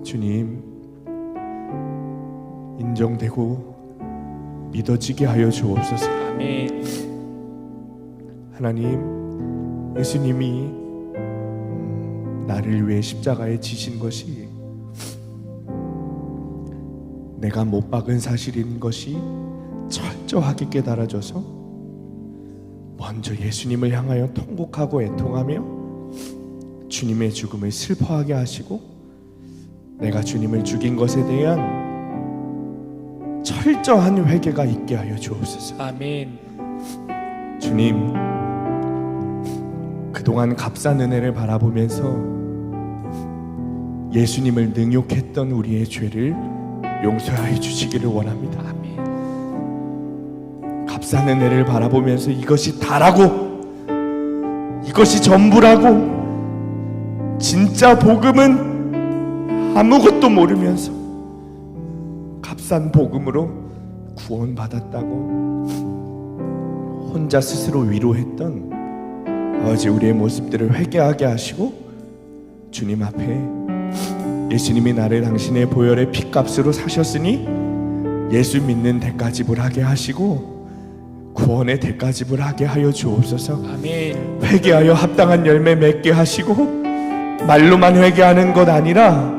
Speaker 1: 주님, 인정되고 믿어지게 하여 주옵소서.
Speaker 2: 아멘.
Speaker 1: 하나님, 예수님이 나를 위해 십자가에 지신 것이 내가 못 박은 사실인 것이 철저하게 깨달아져서 먼저 예수님을 향하여 통곡하고 애통하며 주님의 죽음을 슬퍼하게 하시고 내가 주님을 죽인 것에 대한 철저한 회개가 있게 하여 주옵소서.
Speaker 2: 아멘.
Speaker 1: 주님, 그동안 값싼 은혜를 바라보면서 예수님을 능욕했던 우리의 죄를 용서하여 주시기를 원합니다.
Speaker 2: 아멘.
Speaker 1: 값싼 은혜를 바라보면서 이것이 다라고, 이것이 전부라고, 진짜 복음은 아무것도 모르면서 값싼 복음으로 구원받았다고 혼자 스스로 위로했던 아버지, 우리의 모습들을 회개하게 하시고 주님 앞에 예수님이 나를 당신의 보혈의 피값으로 사셨으니 예수 믿는 대가 지불하게 하시고 구원의 대가 지불하게 하여 주옵소서.
Speaker 2: 아멘.
Speaker 1: 회개하여 합당한 열매 맺게 하시고 말로만 회개하는 것 아니라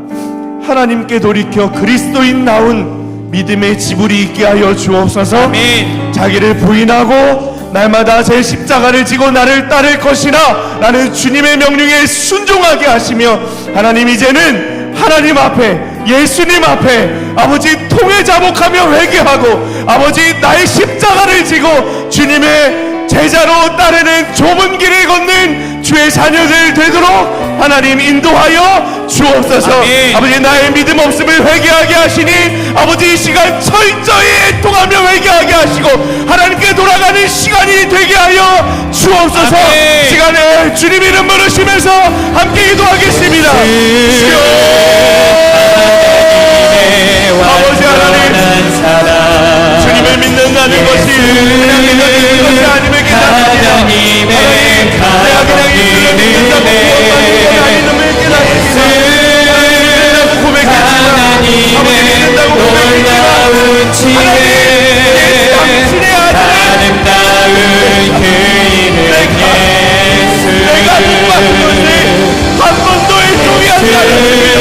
Speaker 1: 하나님께 돌이켜 그리스도인 나온 믿음의 지불이 있게 하여 주옵소서.
Speaker 2: 아멘.
Speaker 1: 자기를 부인하고 날마다 제 십자가를 지고 나를 따를 것이라 라는 주님의 명령에 순종하게 하시며 하나님, 이제는 하나님 앞에, 예수님 앞에 아버지 통회 자복하며 회개하고 아버지 나의 십자가를 지고 주님의 제자로 따르는 좁은 길을 걷는 주의 자녀들 되도록 하나님 인도하여 주옵소서.
Speaker 2: 아멘.
Speaker 1: 아버지, 나의 믿음 없음을 회개하게 하시니 아버지, 이 시간 철저히 애통하며 회개하게 하시고 하나님께 돌아가는 시간이 되게 하여 주옵소서.
Speaker 2: 아멘.
Speaker 1: 시간에 주님 이름 부르시면서 함께 기도하겠습니다. 주여, 아버지 하나님, 주님을 믿는다는 것이 그냥 믿는 것이 아님을 깨닫습니다.
Speaker 2: 하나님의
Speaker 1: 내가 그냥 예수를 믿는다고 구원받는 아님을 깨닫습니다. 믿는다고 고백했지만, 아버지 믿는다고 고백했지만, 하나님, 당신의
Speaker 2: 아름다운 그 이름 예수
Speaker 1: 내가 믿는 것이 한 번도 일종이 하지 않았습니다.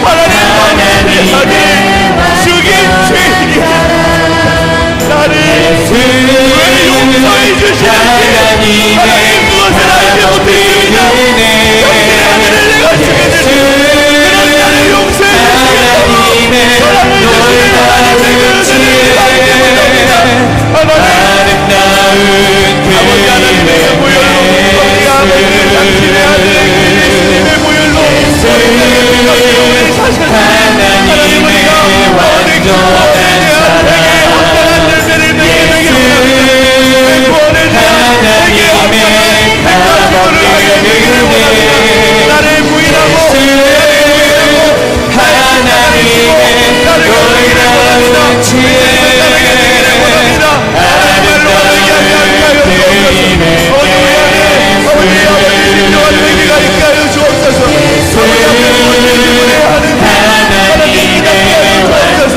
Speaker 1: 하나님, 주긴 죄인이야. 나를 왜 용서해 주시는지 하나님, 그것을 알지 못했습니다. 당신의 아들을 내가 죽였는지 그런 나를 용서해 주시겠다고 사랑을 주시는 하나님의 그릇을 알지 못합니다. 아버지, 하나님의 보혈로 우리가 아버지 당신의 아들의 예수님의 보혈로 우리를 사셨습니다. 하나님, 우리가 어디 구원에 대한 회개에 합당한 열매를 맺게 되게 원합니다. 구원에 대한 회개에 합당한 행동을 하게 되기를 원합니다. 나를 부인하고 하나님의 나를 거르기를 원합니다. 나를 되기를 원합니다. 하나님을 원하게 하여 주옵소서. 어디 아버지 진정한 회개가 있게 하여 주옵소서. 아버지 앞에 모든 질문에 하는 하나님 기다리게 하여 주옵소서.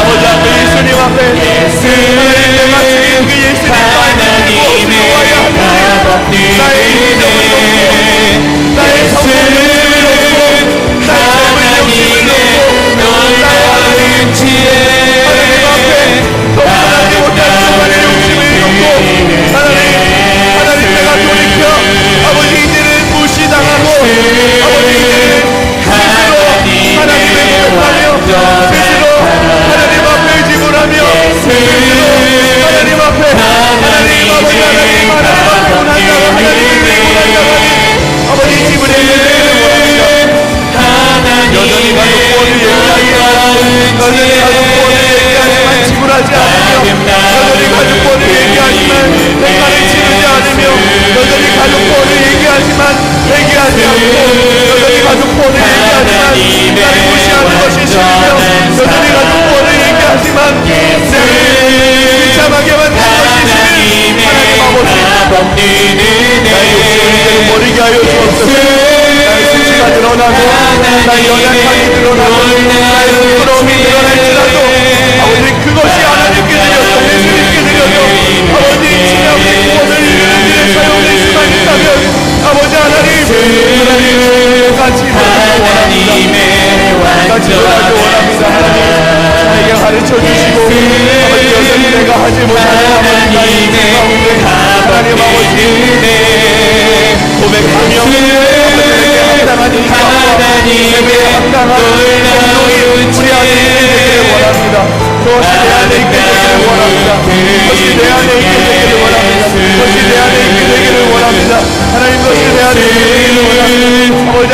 Speaker 1: 아버지 앞에 예수님 앞에 하나님, 내가 주인 그 예수님 말씀을 두려워야 합니다. 나의 인정을 놓고 나의 성공을 놓고 나의 욕심을 놓고 나의 하나님 앞에 동반하지 못할 수많은 욕심을 놓고 하나님 내가 돌이켜 아버지 이제는 무시당하고 아버지 이제는 스스로 하나님의 목하며 스스로 하나님 앞에 지불하며 스스로 하나님 앞에 하나님 아버지 하나님 앞에 원한다고 하나님을 원한다고 아버지 지불해 주시기를 원합니다. 여전히 가족 구원을 얘기하지만 여전히 가족 구원을 얘기하지만 지불하지 않으며 여전히 가족 구원을 얘기하지만 백발을 치르지 않으며 여전히 가족 구원을 얘기하지만 회개하지 않고 여전히 가족 구원을 얘기하지만 나를 무시하는 것이 싫으며 여전히 가족 구원을 얘기하지만 나를 비참하게 만드는 것이 싫은 하나님 아버지, 나의 욕심을 이제는 버리게 하여 주옵소서. 나의 수치가 드러나고 나의 연약함이 드러나고 나의 부끄러움이 드러날지라도 아버지 그것이 하나님께 드려도 예수님께 드려도 아버지 신약의 구원을 이루는 일에 사용될 수만 있다면 아버지 하나님 같이 일어나기 원합니다. 같이 일어나기 원합니다. 하나님 나에게 가르쳐 주시고 아버지 여전히 내가 하지 못하는 아버지 나의 인생 가운데 하나님 아버지 고백하며 아버지에게 합당한 일과 예배에 합당한 행동이 우리 안에 있게 되기를 원합니다. 그것이 내 안에 있게 되기를 원합니다. 그것이 내 안에 있게 되기를 원합니다. 그것이 내 안에 있게 되기를 원합니다. 하나님 그것이 내 안에 있게 되기를 원합니다. 아버지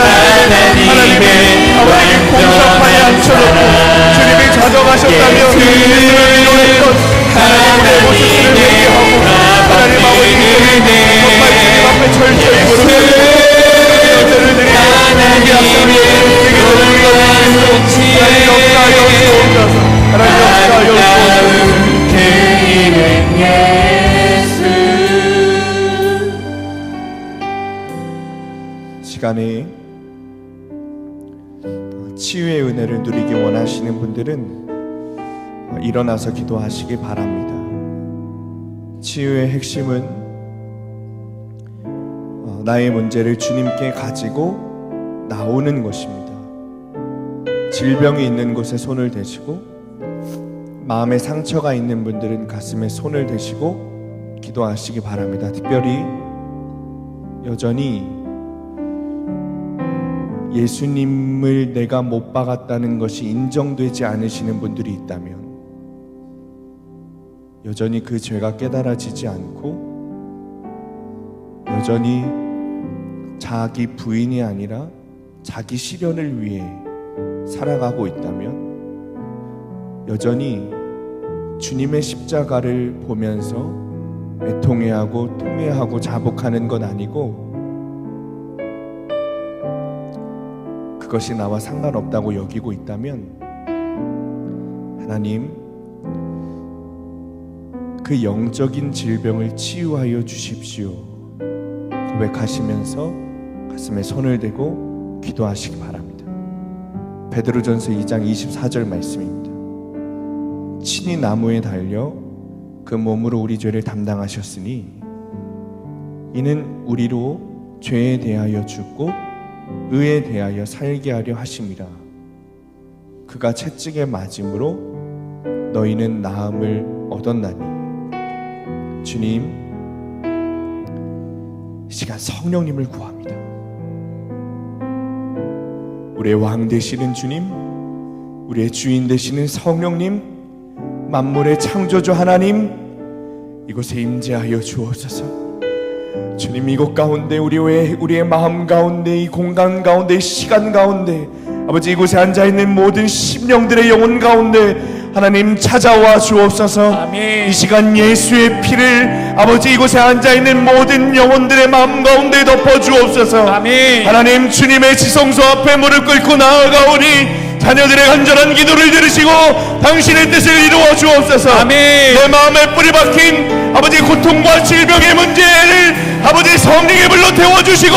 Speaker 1: 하나님의 아버지 공섭하에 앉혀놓고 주님이 자정하셨다며 예수를 인도했던 하나님의 모습을 회개하고 하나님 아버지 정말 주님 앞에 철저히 무릎 여자를 드리고 이 앞서는 되기를 우리가 하나님 역사하여 주옵소서. 하나님 역사하여 주옵소서. 시간에 치유의 은혜를 누리기 원하시는 분들은 일어나서 기도하시기 바랍니다. 치유의 핵심은 나의 문제를 주님께 가지고 나오는 것입니다. 질병이 있는 곳에 손을 대시고 마음에 상처가 있는 분들은 가슴에 손을 대시고 기도하시기 바랍니다. 특별히 여전히 예수님을 내가 못 박았다는 것이 인정되지 않으시는 분들이 있다면 여전히 그 죄가 깨달아지지 않고 여전히 자기 부인이 아니라 자기 시련을 위해 살아가고 있다면 여전히 주님의 십자가를 보면서 애통해하고 통회하고 자복하는 건 아니고 그것이 나와 상관없다고 여기고 있다면 하나님 그 영적인 질병을 치유하여 주십시오 고백하시면서 가슴에 손을 대고 기도하시기 바랍니다. 베드로전서 2장 24절 말씀입니다. 친히 나무에 달려 그 몸으로 우리 죄를 담당하셨으니 이는 우리로 죄에 대하여 죽고 의에 대하여 살게 하려 하심이라. 그가 채찍에 맞음으로 너희는 나음을 얻었나니. 주님, 이 시간 성령님을 구합니다. 우리의 왕 되시는 주님, 우리의 주인 되시는 성령님, 만물의 창조주 하나님, 이곳에 임재하여 주옵소서. 주님, 이곳 가운데 우리의 마음 가운데, 이 공간 가운데, 이 시간 가운데, 아버지 이곳에 앉아있는 모든 심령들의 영혼 가운데 하나님 찾아와 주옵소서.
Speaker 2: 아멘.
Speaker 1: 이 시간 예수의 피를 아버지 이곳에 앉아있는 모든 영혼들의 마음 가운데 덮어 주옵소서.
Speaker 2: 아멘.
Speaker 1: 하나님, 주님의 지성소 앞에 무릎 꿇고 나아가오니 자녀들의 간절한 기도를 들으시고 당신의 뜻을 이루어 주옵소서.
Speaker 2: 아멘.
Speaker 1: 내 마음에 뿌리 박힌 아버지 고통과 질병의 문제를 아버지 성령의 불로 태워주시고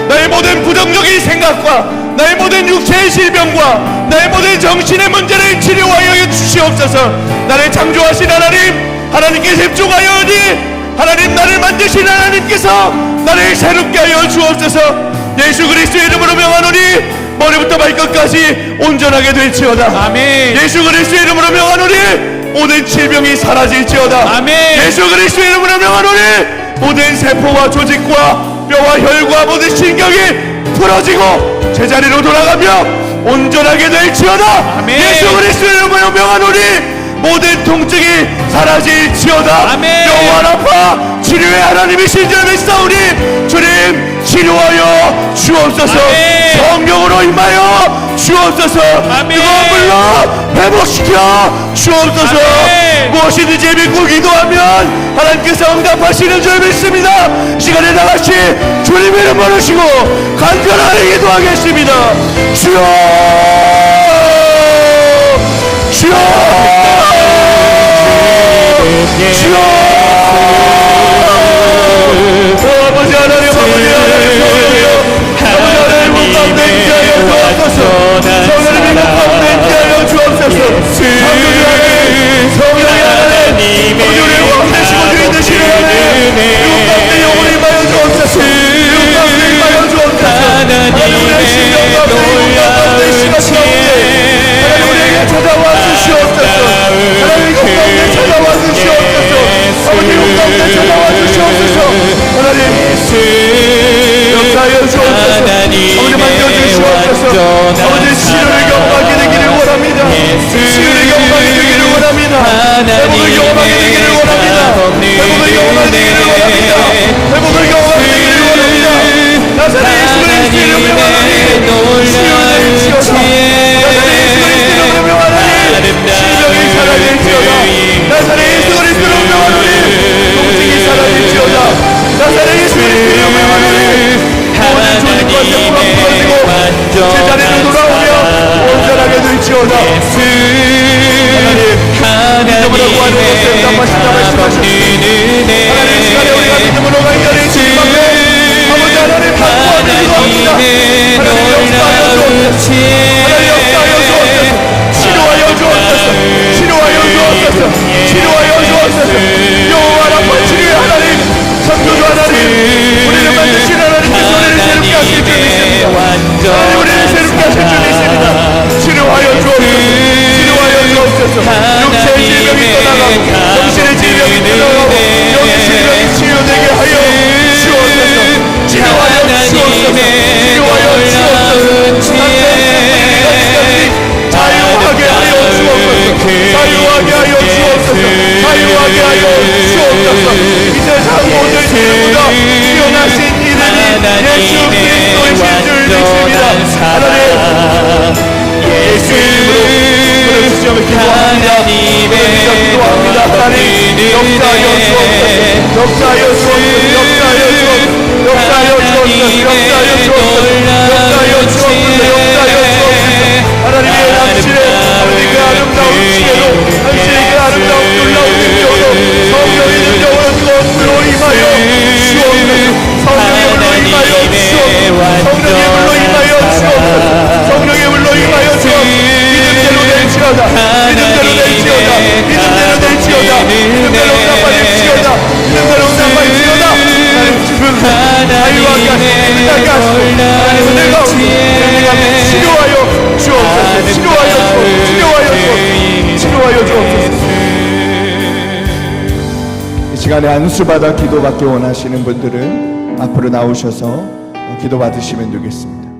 Speaker 1: 나의 모든 부정적인 생각과 나의 모든 육체의 질병과 나의 모든 정신의 문제를 치료하여 주시옵소서. 나를 창조하신 하나님께 집중하여니 하나님, 나를 만드신 하나님께서 나를 새롭게 하여 주옵소서. 예수 그리스도의 이름으로 명하노니 머리부터 발끝까지 온전하게 될지어다.
Speaker 2: 아멘.
Speaker 1: 예수 그리스도의 이름으로 명하노니 모든 질병이 사라질지어다.
Speaker 2: 아멘.
Speaker 1: 예수 그리스도의 이름으로 명하노니 모든 세포와 조직과 뼈와 혈과 모든 신경이 풀어지고 제자리로 돌아가며 온전하게 될지어다.
Speaker 2: 아멘.
Speaker 1: 예수 그리스도의 이름으로 명하노니 모든 통증이 사라질지어다.
Speaker 2: 아멘.
Speaker 1: 영원 아파 치료의 하나님이신 줄 믿사오니 주님 치료하여 주옵소서.
Speaker 2: 아멘.
Speaker 1: 성령으로 임하여 주옵소서.
Speaker 2: 아멘.
Speaker 1: 뜨거운 물로 회복시켜 주옵소서.
Speaker 2: 아멘.
Speaker 1: 무엇이든지 믿고 기도하면 하나님께서 응답하시는 줄 믿습니다. 시간에 다같이 주님의 이름 부르시고 간절하게 기도하겠습니다. 주여, 주여, 주여. 아버지 하나님, 아버지 하나님, 아버지 하나님 문 가운데 임재하여 주옵소서. 성령님 문 가운데 임재하여 주옵소서. 성령님 하나님, 아버지 우리의 왕 되시고 주인 되시는 하나님, 문 가운데 영원히 임하여 주옵소서. 문 가운데 임하여 주옵소서. 하나님 우리의 심령 가운데 문 가운데 시간 가운데 하나님 우리에게 찾아와 주시옵소서. 하나님 이곳 가운데 찾아와 주시옵소서. 예수의 이름으로 주시며 기도합니다. 기도합니다. 하나님 역사하여 주옵소서. 역사하여 주옵소서. 역사하여 주옵소서. 역사하여 주옵소서. 역사하여 주옵소서. 역사하여 주옵소서. 역사하여 주옵소서. 하나님의 당신의 그 아름다운 지혜로 당신의 그 아름다운 놀라운 능력으로 성령의 능력으로 주옵소서. 임하여 주옵소서. 성령의 물로 임하여 주옵소서. 성령의 물로 임하여 주옵소서. 성령의 물로 임하여 주옵소서. 믿음대로 될지어다. 믿음대로 될지어다. 믿음대로 될지어다. 믿음대로 응답받을지어다. 믿음대로 응답받을지어다. 하나님 지금 자유와 가슴을 닦게 하시고 하나님 은혜 가운데 치료하여 주옵소서. 치료하여 주옵소서. 치료하여 주옵소서. 치료하여 주옵소서. 이 시간에 안수받아 기도받기 원하시는 분들은 앞으로 나오셔서 기도받으시면 되겠습니다.